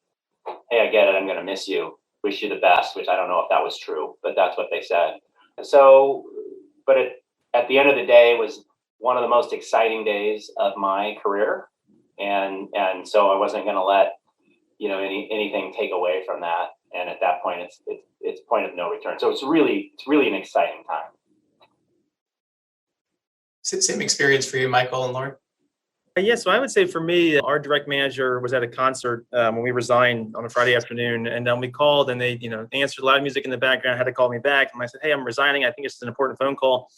hey, I get it, I'm going to miss you, wish you the best, which I don't know if that was true, but that's what they said. So, but at the end of the day, it was one of the most exciting days of my career. And so I wasn't going to let, anything take away from that. And at that point, it's point of no return. So it's really an exciting time. Same experience for you, Michael and Lauren? Yeah, so I would say for me, our direct manager was at a concert when we resigned on a Friday afternoon, and we called, and they, answered loud music in the background, had to call me back, and I said, hey, I'm resigning. I think it's an important phone call.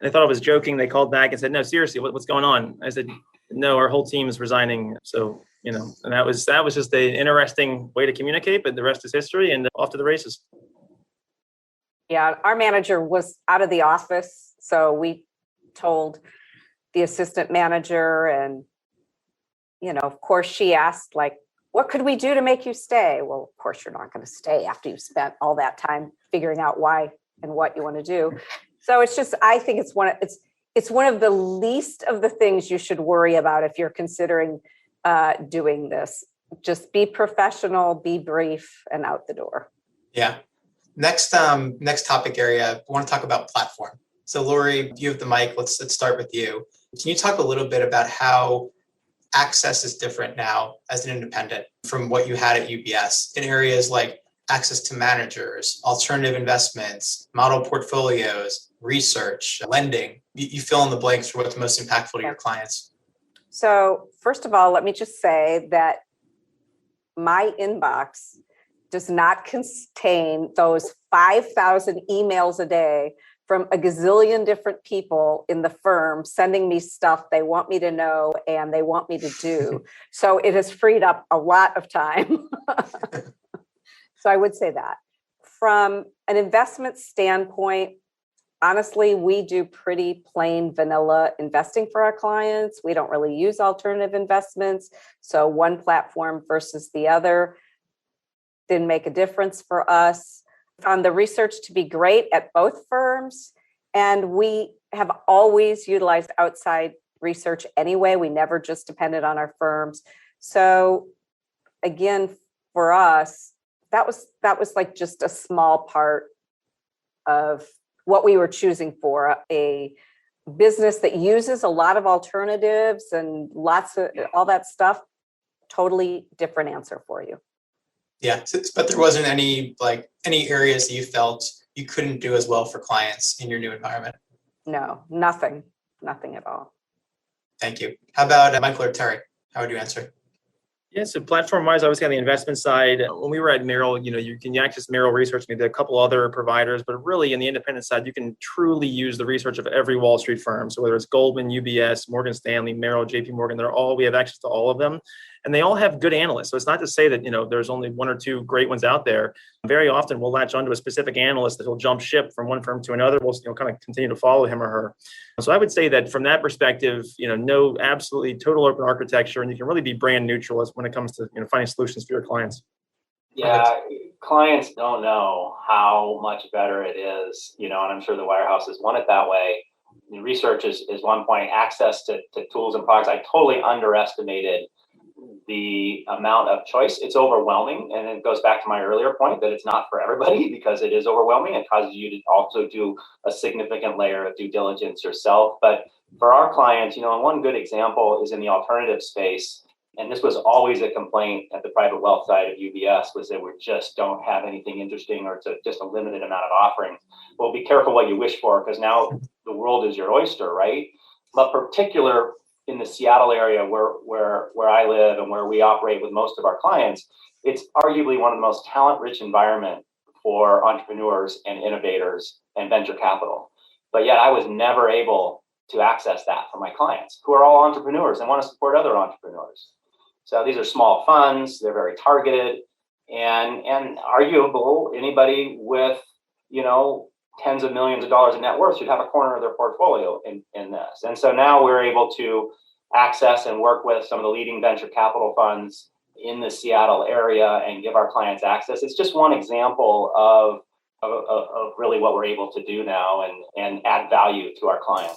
And they thought I was joking. They called back and said, no, seriously, what's going on? I said, no, our whole team is resigning. So, and that was just an interesting way to communicate, but the rest is history, and off to the races. Yeah, our manager was out of the office, so we told the assistant manager, and of course she asked, what could we do to make you stay? Well, of course you're not going to stay after you've spent all that time figuring out why and what you want to do. So it's just, I think it's one of the least of the things you should worry about if you're considering doing this. Just be professional, be brief, and out the door. Yeah. Next topic area, I want to talk about platform. So Lori, you have the mic. Let's start with you. Can you talk a little bit about how access is different now as an independent from what you had at UBS in areas like access to managers, alternative investments, model portfolios, research, lending? You fill in the blanks for what's most impactful to your clients. So first of all, let me just say that my inbox does not contain those 5,000 emails a day from a gazillion different people in the firm sending me stuff they want me to know and they want me to do. So it has freed up a lot of time. So I would say that. From an investment standpoint, honestly, we do pretty plain vanilla investing for our clients. We don't really use alternative investments. So one platform versus the other didn't make a difference for us. Found the research to be great at both firms. And we have always utilized outside research anyway. We never just depended on our firms. So again, for us, that was like just a small part of what we were choosing for a business that uses a lot of alternatives and lots of all that stuff. Totally different answer for you. Yeah, but there wasn't any areas that you felt you couldn't do as well for clients in your new environment? No, nothing at all. Thank you. How about Michael or Terry? How would you answer? Yeah, so platform-wise, obviously on the investment side, when we were at Merrill, you can access Merrill Research, maybe a couple other providers, but really in the independent side, you can truly use the research of every Wall Street firm. So whether it's Goldman, UBS, Morgan Stanley, Merrill, JP Morgan, we have access to all of them. And they all have good analysts. So it's not to say that, there's only one or two great ones out there. Very often we'll latch onto a specific analyst that will jump ship from one firm to another. We'll kind of continue to follow him or her. So I would say that from that perspective, no absolutely total open architecture, and you can really be brand neutral when it comes to finding solutions for your clients. Yeah, clients don't know how much better it is, and I'm sure the wirehouses want it that way. Research is one point, access to tools and products. I totally underestimated the amount of choice. It's overwhelming. And it goes back to my earlier point that it's not for everybody because it is overwhelming. It causes you to also do a significant layer of due diligence yourself. But for our clients, and one good example is in the alternative space. And this was always a complaint at the private wealth side of UBS was that we just don't have anything interesting or it's just a limited amount of offerings. Well, be careful what you wish for because now the world is your oyster, right? But particular in the Seattle area where I live and where we operate with most of our clients, it's arguably one of the most talent-rich environment for entrepreneurs and innovators and venture capital. But yet I was never able to access that for my clients who are all entrepreneurs and want to support other entrepreneurs. So these are small funds, they're very targeted and arguable anybody with, tens of millions of dollars in net worth should have a corner of their portfolio in this. And so now we're able to access and work with some of the leading venture capital funds in the Seattle area and give our clients access. It's just one example of really what we're able to do now and add value to our clients.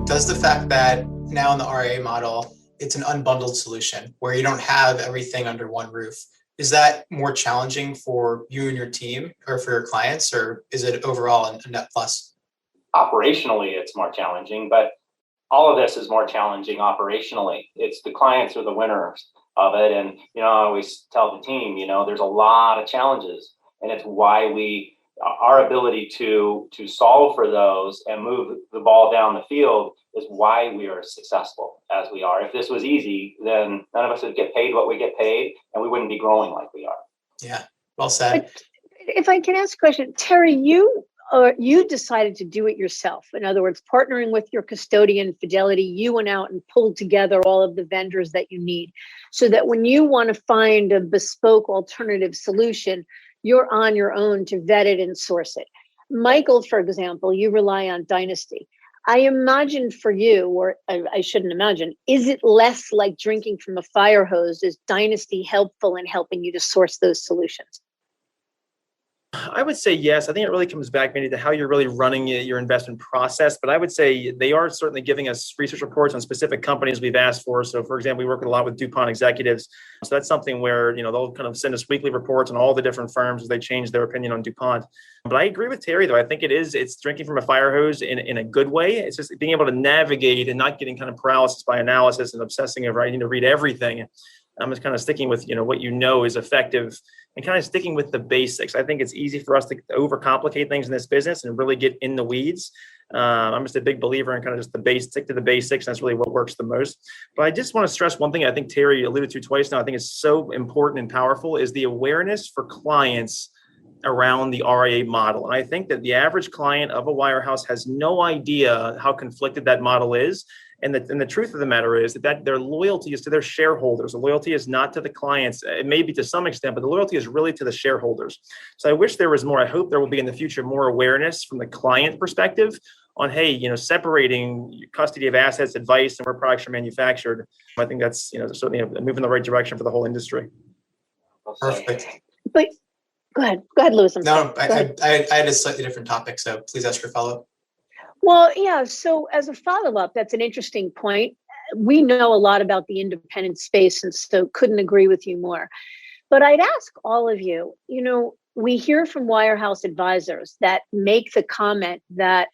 Does the fact that now in the RIA model, it's an unbundled solution where you don't have everything under one roof, is that more challenging for you and your team or for your clients, or is it overall a net plus? Operationally, it's more challenging, but all of this is more challenging operationally. It's the clients are the winners of it. And, I always tell the team, there's a lot of challenges and it's why our ability to solve for those and move the ball down the field is why we are successful as we are. If this was easy, then none of us would get paid what we get paid and we wouldn't be growing like we are. Yeah, well said. But if I can ask a question, Terry, you decided to do it yourself. In other words, partnering with your custodian, Fidelity, you went out and pulled together all of the vendors that you need so that when you want to find a bespoke alternative solution, you're on your own to vet it and source it. Michael, for example, you rely on Dynasty. I imagine for you, or I shouldn't imagine, is it less like drinking from a fire hose? Is Dynasty helpful in helping you to source those solutions? I would say yes. I think it really comes back maybe to how you're really running your investment process. But I would say they are certainly giving us research reports on specific companies we've asked for. So, for example, we work a lot with DuPont executives. So that's something where, they'll kind of send us weekly reports on all the different firms as they change their opinion on DuPont. But I agree with Terry, though. I think it's drinking from a fire hose in a good way. It's just being able to navigate and not getting kind of paralysis by analysis and obsessing over, I need to read everything. I'm just kind of sticking with, what is effective and kind of sticking with the basics. I think it's easy for us to overcomplicate things in this business and really get in the weeds. I'm just a big believer in kind of just stick to the basics. That's really what works the most. But I just want to stress one thing I think Terry alluded to twice now. I think it's so important and powerful is the awareness for clients around the RIA model. And I think that the average client of a wirehouse has no idea how conflicted that model is. And the truth of the matter is that their loyalty is to their shareholders. The loyalty is not to the clients. It may be to some extent, but the loyalty is really to the shareholders. So I wish there was more. I hope there will be in the future more awareness from the client perspective on, hey, separating custody of assets, advice, and where products are manufactured. I think that's, certainly a move in the right direction for the whole industry. Perfect. But go ahead, Louis. No, I had a slightly different topic, so please ask your follow-up. Well, yeah. So as a follow-up, that's an interesting point. We know a lot about the independent space, and so couldn't agree with you more. But I'd ask all of you, we hear from wirehouse advisors that make the comment that,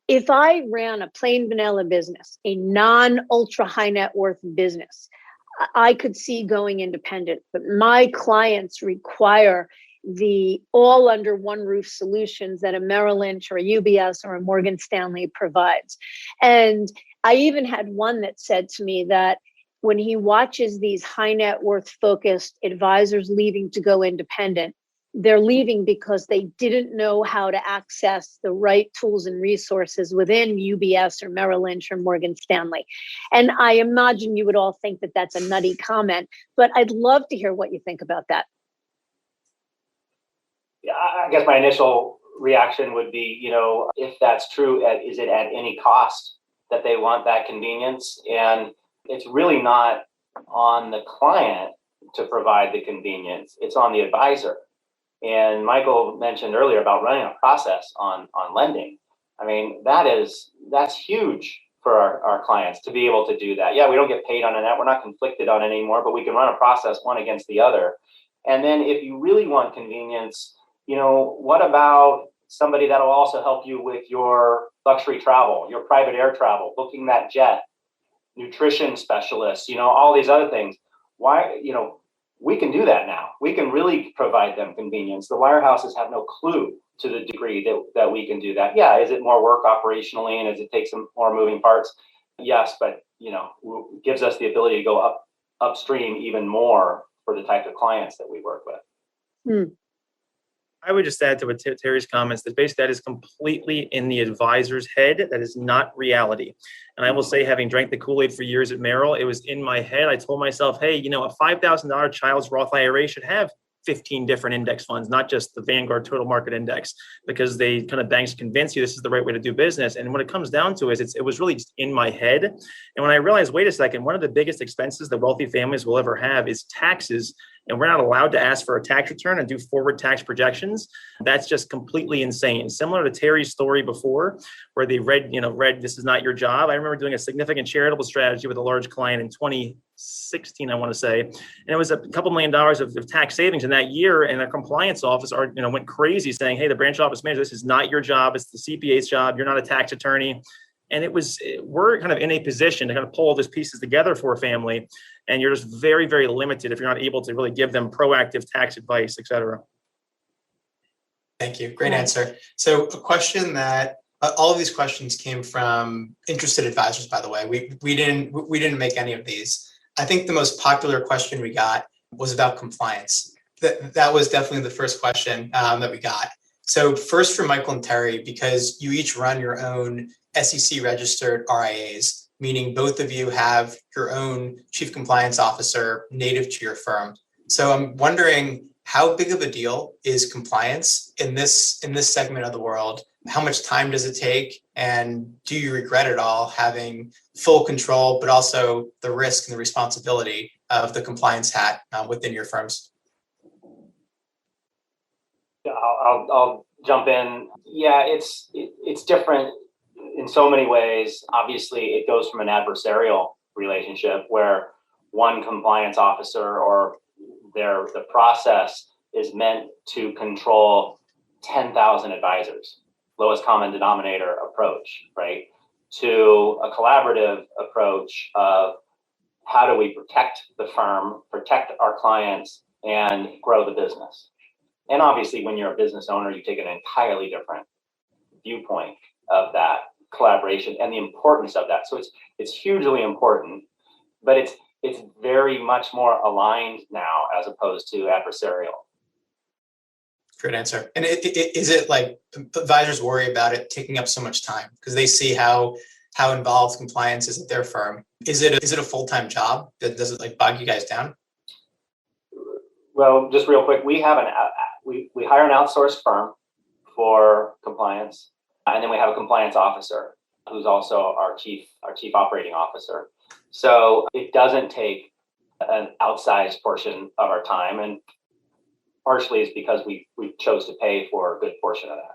if I ran a plain vanilla business, a non-ultra high net worth business, I could see going independent, but my clients require the all under one roof solutions that a Merrill Lynch or a UBS or a Morgan Stanley provides. And I even had one that said to me that when he watches these high net worth focused advisors leaving to go independent, they're leaving because they didn't know how to access the right tools and resources within UBS or Merrill Lynch or Morgan Stanley. And I imagine you would all think that that's a nutty comment, but I'd love to hear what you think about that. Yeah, I guess my initial reaction would be, if that's true, is it at any cost that they want that convenience? And it's really not on the client to provide the convenience. It's on the advisor. And Michael mentioned earlier about running a process on lending. I mean, that's huge for our clients to be able to do that. Yeah, we don't get paid on that. We're not conflicted on it anymore, but we can run a process one against the other. And then if you really want convenience, what about somebody that'll also help you with your luxury travel, your private air travel, booking that jet, nutrition specialists, all these other things? Why, we can do that now. We can really provide them convenience. The wirehouses have no clue to the degree that we can do that. Yeah, is it more work operationally, and does it take some more moving parts? Yes, but gives us the ability to go upstream even more for the type of clients that we work with. I would just add to what Terry's comments that basically that is completely in the advisor's head. That is not reality. And I will say, having drank the Kool-Aid for years at Merrill, it was in my head. I told myself, hey, a $5,000 child's Roth IRA should have 15 different index funds, not just the Vanguard Total Market Index, because banks convince you this is the right way to do business. And when it comes down to it, it was really just in my head. And when I realized, wait a second, one of the biggest expenses that wealthy families will ever have is taxes. And we're not allowed to ask for a tax return and do forward tax projections. That's just completely insane. Similar to Terry's story before, where they read, this is not your job. I remember doing a significant charitable strategy with a large client in 2016, I want to say. And it was a couple $1 million of tax savings in that year. And the compliance office went crazy saying, hey, the branch office manager, this is not your job. It's the CPA's job. You're not a tax attorney. And we're kind of in a position to kind of pull all these pieces together for a family. And you're just very, very limited if you're not able to really give them proactive tax advice, et cetera. Thank you. Great answer. So a question that all of these questions came from interested advisors, by the way. We didn't make any of these. I think the most popular question we got was about compliance. That was definitely the first question that we got. So first for Michael and Terry, because you each run your own SEC registered RIAs, meaning both of you have your own chief compliance officer native to your firm. So I'm wondering, how big of a deal is compliance in this segment of the world? How much time does it take? And do you regret at all having full control, but also the risk and the responsibility of the compliance hat within your firms? I'll jump in. Yeah, it's different in so many ways. Obviously, it goes from an adversarial relationship where one compliance officer or the process is meant to control 10,000 advisors, lowest common denominator approach, right? To a collaborative approach of how do we protect the firm, protect our clients, and grow the business. And obviously, when you're a business owner, you take an entirely different viewpoint of that collaboration and the importance of that. So it's hugely important, but it's very much more aligned now as opposed to adversarial. Great answer. And is it like advisors worry about it taking up so much time because they see how involved compliance is at their firm? Is it a full-time job? Does it like bog you guys down? Well, just real quick, we have we hire an outsourced firm for compliance, and then we have a compliance officer who's also our chief operating officer. So it doesn't take an outsized portion of our time, and partially it's because we chose to pay for a good portion of that.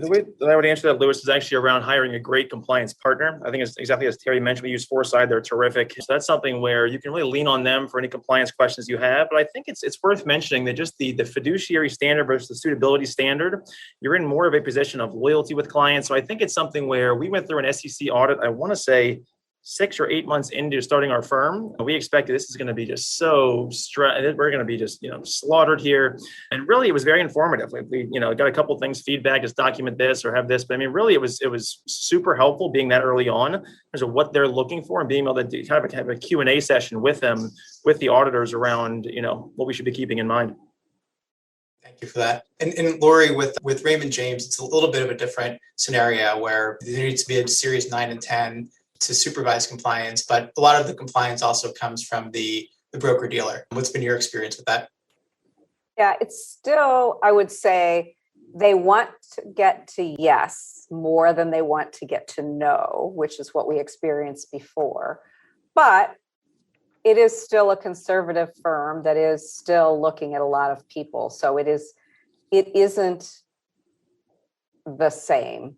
The way that I would answer that, Lewis, is actually around hiring a great compliance partner. I think it's exactly as Terry mentioned, we use Foresight. They're terrific. So that's something where you can really lean on them for any compliance questions you have. But I think it's worth mentioning that just the fiduciary standard versus the suitability standard, you're in more of a position of loyalty with clients. So I think it's something where we went through an SEC audit, I want to say 6 or 8 months into starting our firm. We expected this is going to be just so we're going to be just, slaughtered here. And really, it was very informative. We got a couple things, feedback, just document this or have this. But I mean, really, it was super helpful being that early on in terms of what they're looking for and being able to do, kind of have a Q&A session with them, with the auditors around, what we should be keeping in mind. Thank you for that. And Lori, with Raymond James, it's a little bit of a different scenario where there needs to be a Series 9 and 10 to supervise compliance, but a lot of the compliance also comes from the broker dealer. What's been your experience with that? Yeah, it's still, I would say, they want to get to yes more than they want to get to no, which is what we experienced before. But it is still a conservative firm that is still looking at a lot of people. So it isn't the same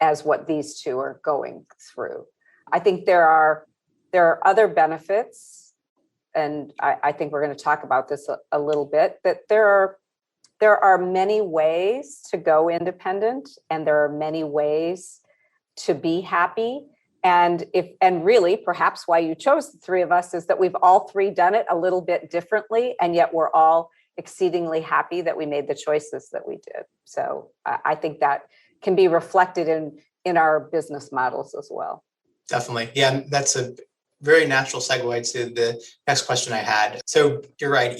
as what these two are going through. I think there are other benefits, and I think we're going to talk about this a little bit, that there are many ways to go independent, and there are many ways to be happy. And really, perhaps why you chose the three of us is that we've all three done it a little bit differently, and yet we're all exceedingly happy that we made the choices that we did. So I think that can be reflected in our business models as well. Definitely. Yeah, that's a very natural segue to the next question I had. So you're right.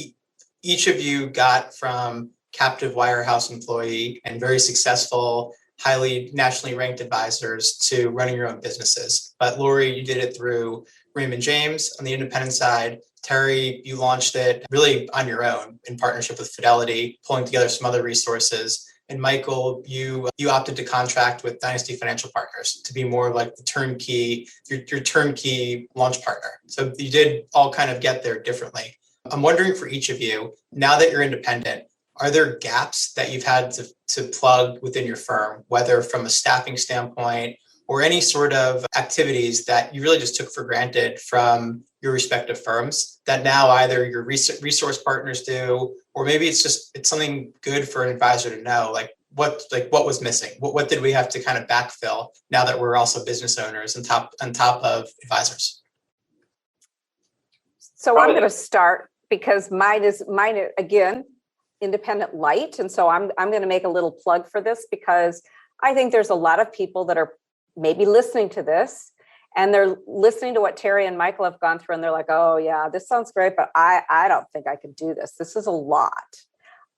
Each of you got from captive wirehouse employee and very successful, highly nationally ranked advisors to running your own businesses. But Lori, you did it through Raymond James on the independent side. Terry, you launched it really on your own in partnership with Fidelity, pulling together some other resources. And Michael, you opted to contract with Dynasty Financial Partners to be more like the turnkey, your turnkey launch partner. So you did all kind of get there differently. I'm wondering for each of you, now that you're independent, are there gaps that you've had to plug within your firm, whether from a staffing standpoint or any sort of activities that you really just took for granted from your respective firms that now either your resource partners do, or maybe it's something good for an advisor to know, like what was missing? What did we have to kind of backfill now that we're also business owners on top of advisors? So I'm going to start because mine is again, independent light. And so I'm going to make a little plug for this because I think there's a lot of people that are maybe listening to this and they're listening to what Terry and Michael have gone through and they're like, oh yeah, this sounds great, but I don't think I could do this. This is a lot.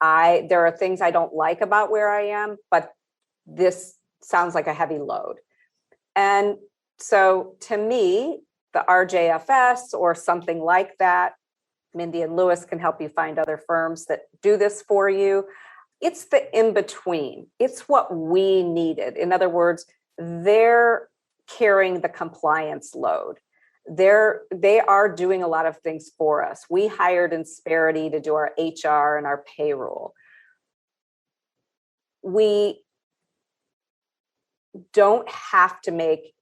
There are things I don't like about where I am, but this sounds like a heavy load. And so to me, the RJFS or something like that, Mindy and Lewis can help you find other firms that do this for you. It's the in-between. It's what we needed. In other words, they're carrying the compliance load. They are doing a lot of things for us. We hired Insperity to do our HR and our payroll. We don't have to make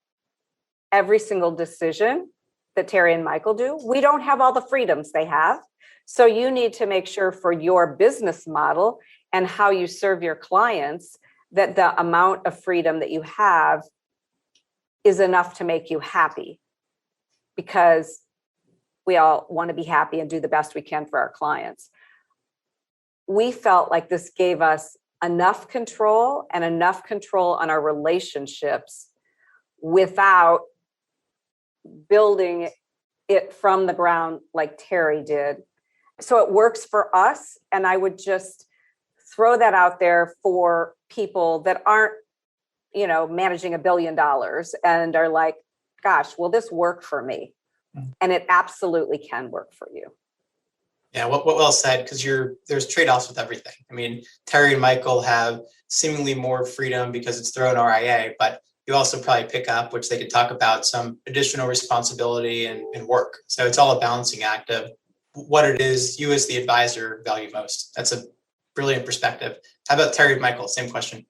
every single decision that Terry and Michael do. We don't have all the freedoms they have. So you need to make sure for your business model and how you serve your clients that the amount of freedom that you have is enough to make you happy, because we all want to be happy and do the best we can for our clients. We felt like this gave us enough control on our relationships without building it from the ground like Terry did. So it works for us. And I would just throw that out there for people that aren't, managing $1 billion and are like, gosh, will this work for me? And it absolutely can work for you. Yeah, what well said, because there's trade-offs with everything. I mean, Terry and Michael have seemingly more freedom because it's their own RIA, but you also probably pick up, which they could talk about, some additional responsibility and work. So it's all a balancing act of what it is you as the advisor value most. That's a brilliant perspective. How about Terry and Michael? Same question.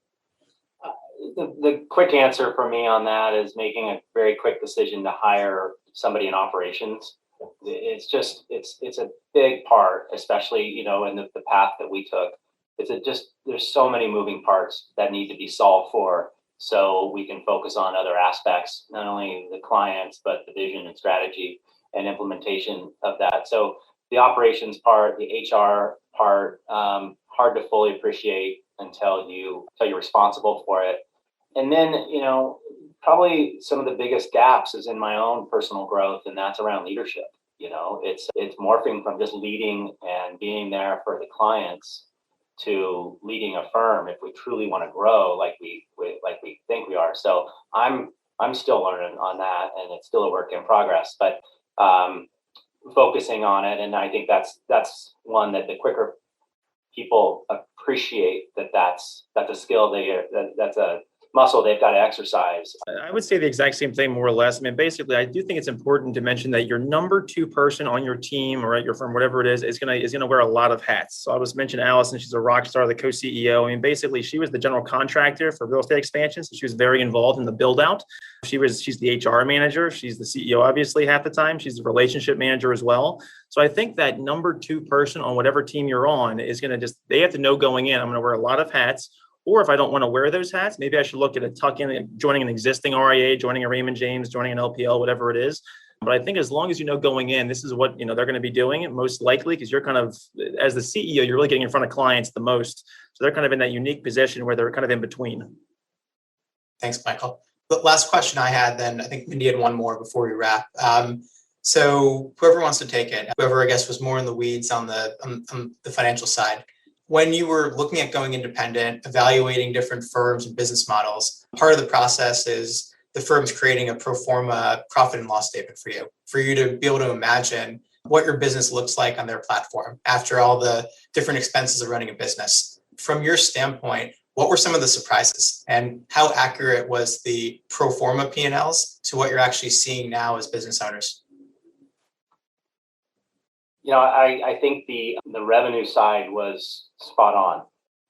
The quick answer for me on that is making a very quick decision to hire somebody in operations. It's a big part, especially, in the path that we took. There's so many moving parts that need to be solved for, so we can focus on other aspects, not only the clients, but the vision and strategy and implementation of that. So the operations part, the HR part, hard to fully appreciate until you're responsible for it. And then, probably some of the biggest gaps is in my own personal growth, and that's around leadership. It's morphing from just leading and being there for the clients to leading a firm if we truly want to grow like we think we are. So I'm still learning on that, and it's still a work in progress, but focusing on it. And I think that's one that the quicker people appreciate that's a skill that's a muscle they've got to exercise. I would say the exact same thing, more or less. I mean, basically, I do think it's important to mention that your number 2 person on your team or at your firm, whatever it is gonna wear a lot of hats. So I was mentioning Allison; she's a rock star, the co-CEO. I mean, basically, she was the general contractor for real estate expansion, so she was very involved in the build out. She's the HR manager. She's the CEO, obviously, half the time. She's the relationship manager as well. So I think that number 2 person on whatever team you're on is they have to know going in, I'm going to wear a lot of hats. Or if I don't want to wear those hats, maybe I should look at a tuck-in, joining an existing RIA, joining a Raymond James, joining an LPL, whatever it is. But I think as long as you know going in, this is what they're going to be doing, most likely, because you're kind of, as the CEO, you're really getting in front of clients the most. So they're kind of in that unique position where they're kind of in between. Thanks, Michael. The last question I had, then I think Mindy had one more before we wrap. So whoever wants to take it, whoever I guess was more in the weeds on the financial side. When you were looking at going independent, evaluating different firms and business models, part of the process is the firm's creating a pro forma profit and loss statement for you to be able to imagine what your business looks like on their platform after all the different expenses of running a business. From your standpoint, what were some of the surprises, and how accurate was the pro forma P&Ls to what you're actually seeing now as business owners? I think the revenue side was spot on.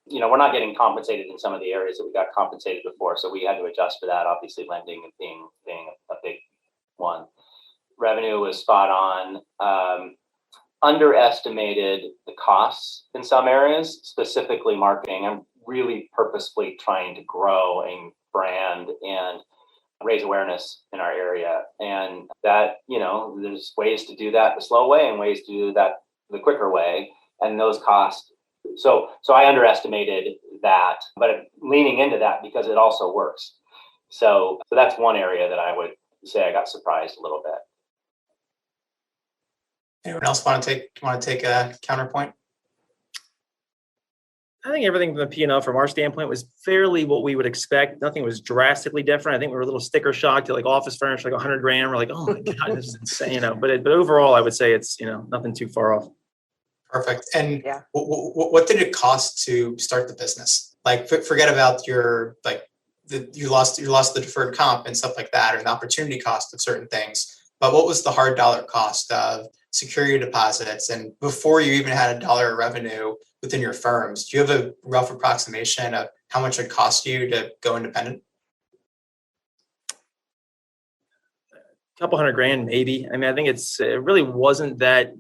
We're not getting compensated in some of the areas that we got compensated before, so we had to adjust for that. Obviously, lending and being a big one. Revenue was spot on. Underestimated the costs in some areas, specifically marketing. I'm really purposefully trying to grow a brand and raise awareness in our area. And that, there's ways to do that the slow way and ways to do that the quicker way. And those costs. So I underestimated that, but leaning into that because it also works. So that's one area that I would say I got surprised a little bit. Anyone else want to take a counterpoint? I think everything from the P&L from our standpoint was fairly what we would expect. Nothing was drastically different. I think we were a little sticker shocked to office furniture, like $100,000. We're like, oh my God, this is insane. But overall, I would say it's, nothing too far off. Perfect. And yeah. What did it cost to start the business? Forget about you lost the deferred comp and stuff like that, or the opportunity cost of certain things. But what was the hard dollar cost of security deposits? And before you even had $1 of revenue within your firms, do you have a rough approximation of how much it cost you to go independent? A couple $100,000, maybe. I mean, I think it really wasn't that,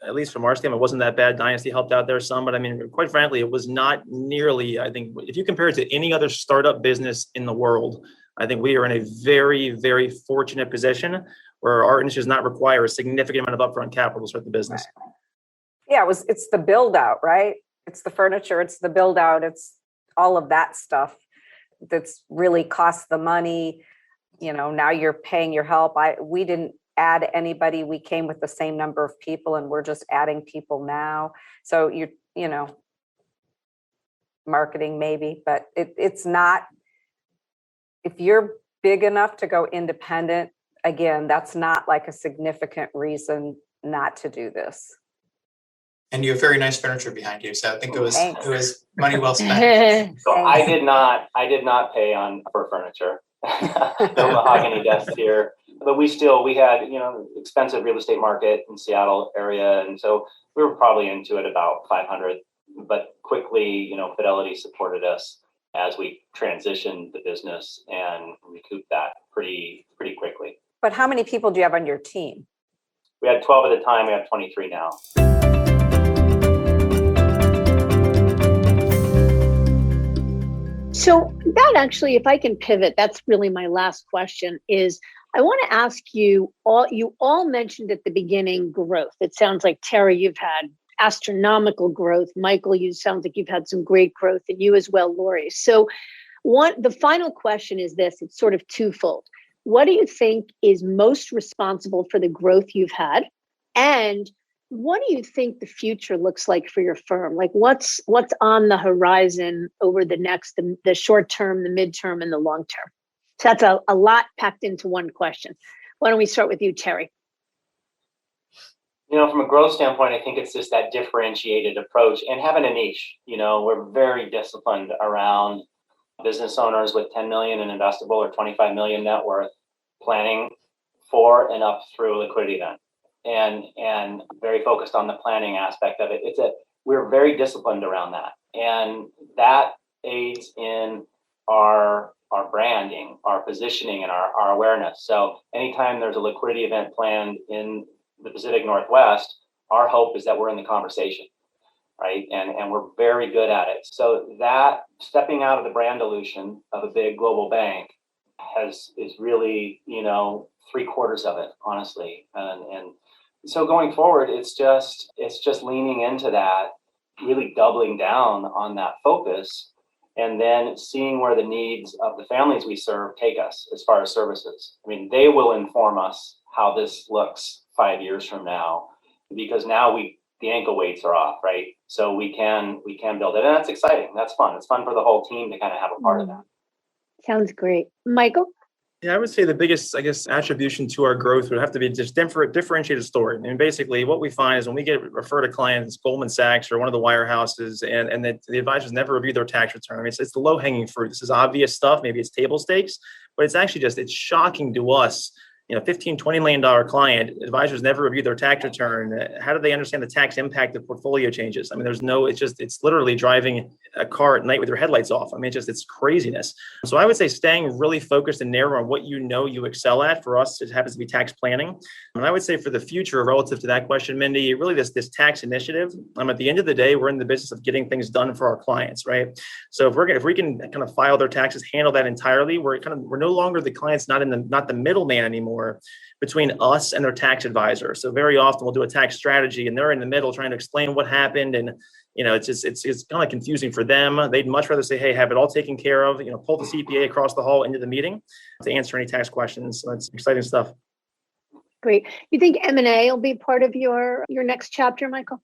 at least from our standpoint, it wasn't that bad. Dynasty helped out there some, but I mean, quite frankly, it was not nearly, I think, if you compare it to any other startup business in the world, I think we are in a very, very fortunate position where our industry does not require a significant amount of upfront capital to start the business. Right. Yeah, it's the build out, right? It's the furniture, it's the build out, it's all of that stuff that's really costs the money. Now you're paying your help. We didn't add anybody. We came with the same number of people and we're just adding people now. So marketing maybe, but it's not, if you're big enough to go independent, again, that's not like a significant reason not to do this. And you have very nice furniture behind you, so I think it was money well spent. So I did not pay for furniture. No mahogany desks here, but we had expensive real estate market in Seattle area, and so we were probably into it about 500. But quickly, Fidelity supported us as we transitioned the business and recouped that pretty quickly. But how many people do you have on your team? We had 12 at the time. We have 23 now. So that actually, if I can pivot, that's really my last question is, I want to ask you all mentioned at the beginning growth. It sounds like, Terry, you've had astronomical growth. Michael, you sound like you've had some great growth, and you as well, Lori. So the final question is this, it's sort of twofold. What do you think is most responsible for the growth you've had? And what do you think the future looks like for your firm? Like what's on the horizon over the short term, the midterm, and the long term? So that's a lot packed into one question. Why don't we start with you, Terry? From a growth standpoint, I think it's just that differentiated approach and having a niche. We're very disciplined around business owners with 10 million in investable or 25 million net worth, planning for and up through a liquidity event, and very focused on the planning aspect of it. We're very disciplined around that, and that aids in our branding, our positioning, and our awareness. So anytime there's a liquidity event planned in the Pacific Northwest, our hope is that we're in the conversation, right? And we're very good at it. So that stepping out of the brand illusion of a big global bank is really, 3/4 of it, honestly. And so going forward, it's just leaning into that, really doubling down on that focus, and then seeing where the needs of the families we serve take us as far as services. I mean, they will inform us how this looks 5 years from now, because now the ankle weights are off, right? So we can build it, and that's exciting. That's fun. It's fun for the whole team to kind of have a part of that. Sounds great, Michael. Yeah, I would say the biggest, attribution to our growth would have to be just differentiated story. I mean, basically, what we find is when we get referred to clients, Goldman Sachs or one of the wirehouses, and the advisors never review their tax return. I mean, it's the low hanging fruit. This is obvious stuff. Maybe it's table stakes, but it's actually it's shocking to us. $15, $20 million client, advisors never review their tax return. How do they understand the tax impact of portfolio changes? I mean, it's literally driving a car at night with your headlights off. I mean, it's craziness. So I would say staying really focused and narrow on what you excel at. For us, it happens to be tax planning. And I would say for the future, relative to that question, Mindy, really this tax initiative, at the end of the day, we're in the business of getting things done for our clients, right? So if we can kind of file their taxes, handle that entirely, we're no longer the client's not the middleman anymore between us and their tax advisor. So very often we'll do a tax strategy and they're in the middle trying to explain what happened. And, it's kind of confusing for them. They'd much rather say, hey, have it all taken care of, pull the CPA across the hall into the meeting to answer any tax questions. So it's exciting stuff. Great. You think M&A will be part of your next chapter, Michael?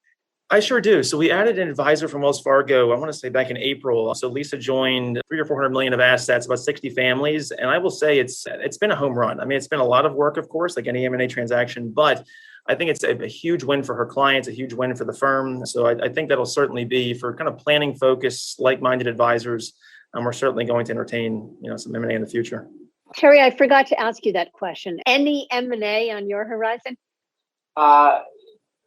I sure do. So we added an advisor from Wells Fargo, I want to say back in April. So Lisa joined 300 or 400 million of assets, about 60 families. And I will say it's been a home run. I mean, it's been a lot of work, of course, like any M&A transaction, but I think it's a huge win for her clients, a huge win for the firm. So I think that'll certainly be for kind of planning focus, like-minded advisors. And we're certainly going to entertain, some M&A in the future. Terry, I forgot to ask you that question. Any M&A on your horizon?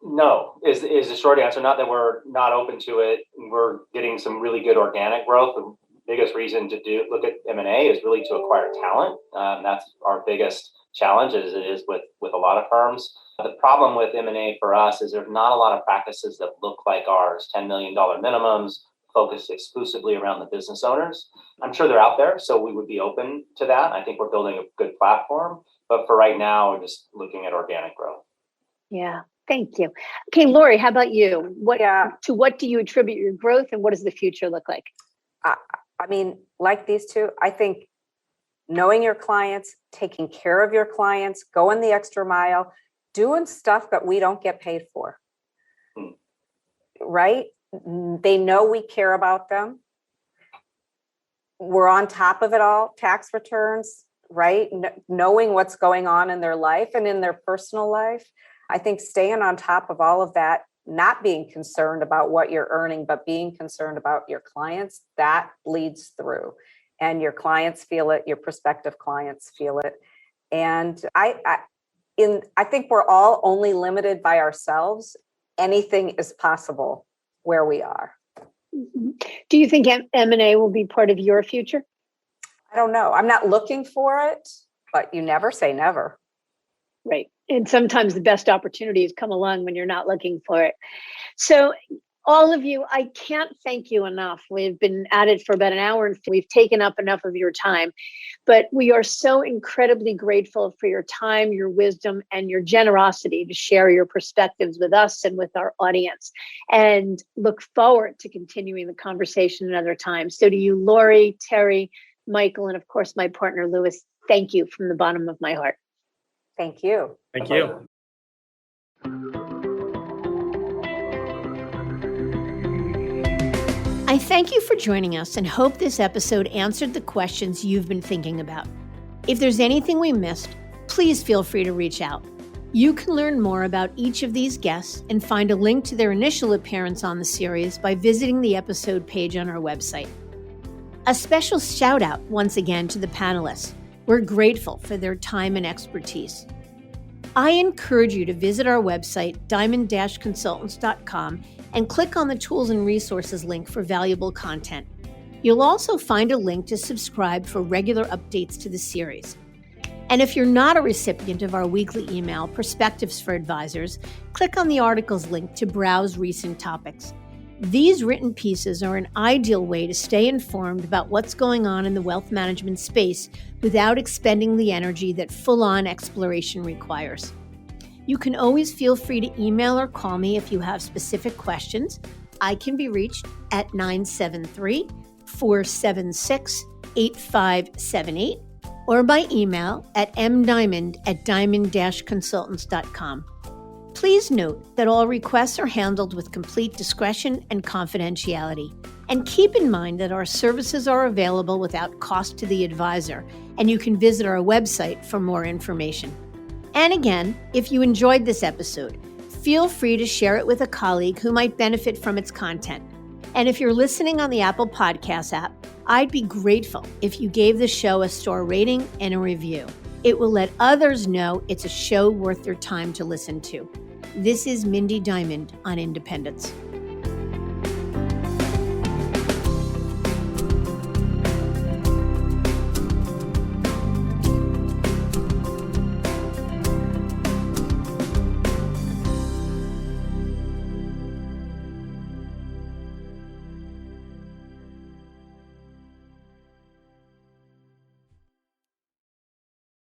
No, is the short answer. Not that we're not open to it. We're getting some really good organic growth. The biggest reason to look at M&A is really to acquire talent. That's our biggest challenge, as it is with a lot of firms. The problem with M&A for us is there's not a lot of practices that look like ours. $10 million minimums, focused exclusively around the business owners. I'm sure they're out there, so we would be open to that. I think we're building a good platform, but for right now, we're just looking at organic growth. Yeah. Thank you. Okay, Lori, how about you? To what do you attribute your growth and what does the future look like? I mean, like these two, I think knowing your clients, taking care of your clients, going the extra mile, doing stuff that we don't get paid for, right? They know we care about them. We're on top of it all, tax returns, right? Knowing what's going on in their life and in their personal life. I think staying on top of all of that, not being concerned about what you're earning, but being concerned about your clients, that bleeds through. And your clients feel it, your prospective clients feel it. And I think we're all only limited by ourselves. Anything is possible where we are. Do you think M&A will be part of your future? I don't know. I'm not looking for it, but you never say never. Right. And sometimes the best opportunities come along when you're not looking for it. So all of you, I can't thank you enough. We've been at it for about an hour and we've taken up enough of your time, but we are so incredibly grateful for your time, your wisdom, and your generosity to share your perspectives with us and with our audience, and look forward to continuing the conversation another time. So to you, Lori, Terry, Michael, and of course, my partner, Lewis, thank you from the bottom of my heart. Thank you. Thank you. I thank you for joining us and hope this episode answered the questions you've been thinking about. If there's anything we missed, please feel free to reach out. You can learn more about each of these guests and find a link to their initial appearance on the series by visiting the episode page on our website. A special shout out once again to the panelists. We're grateful for their time and expertise. I encourage you to visit our website, diamond-consultants.com, and click on the Tools and Resources link for valuable content. You'll also find a link to subscribe for regular updates to the series. And if you're not a recipient of our weekly email, Perspectives for Advisors, click on the articles link to browse recent topics. These written pieces are an ideal way to stay informed about what's going on in the wealth management space without expending the energy that full-on exploration requires. You can always feel free to email or call me if you have specific questions. I can be reached at 973-476-8578 or by email at mdiamond@diamond-consultants.com. Please note that all requests are handled with complete discretion and confidentiality. And keep in mind that our services are available without cost to the advisor, and you can visit our website for more information. And again, if you enjoyed this episode, feel free to share it with a colleague who might benefit from its content. And if you're listening on the Apple Podcasts app, I'd be grateful if you gave the show a star rating and a review. It will let others know it's a show worth their time to listen to. This is Mindy Diamond on Independence.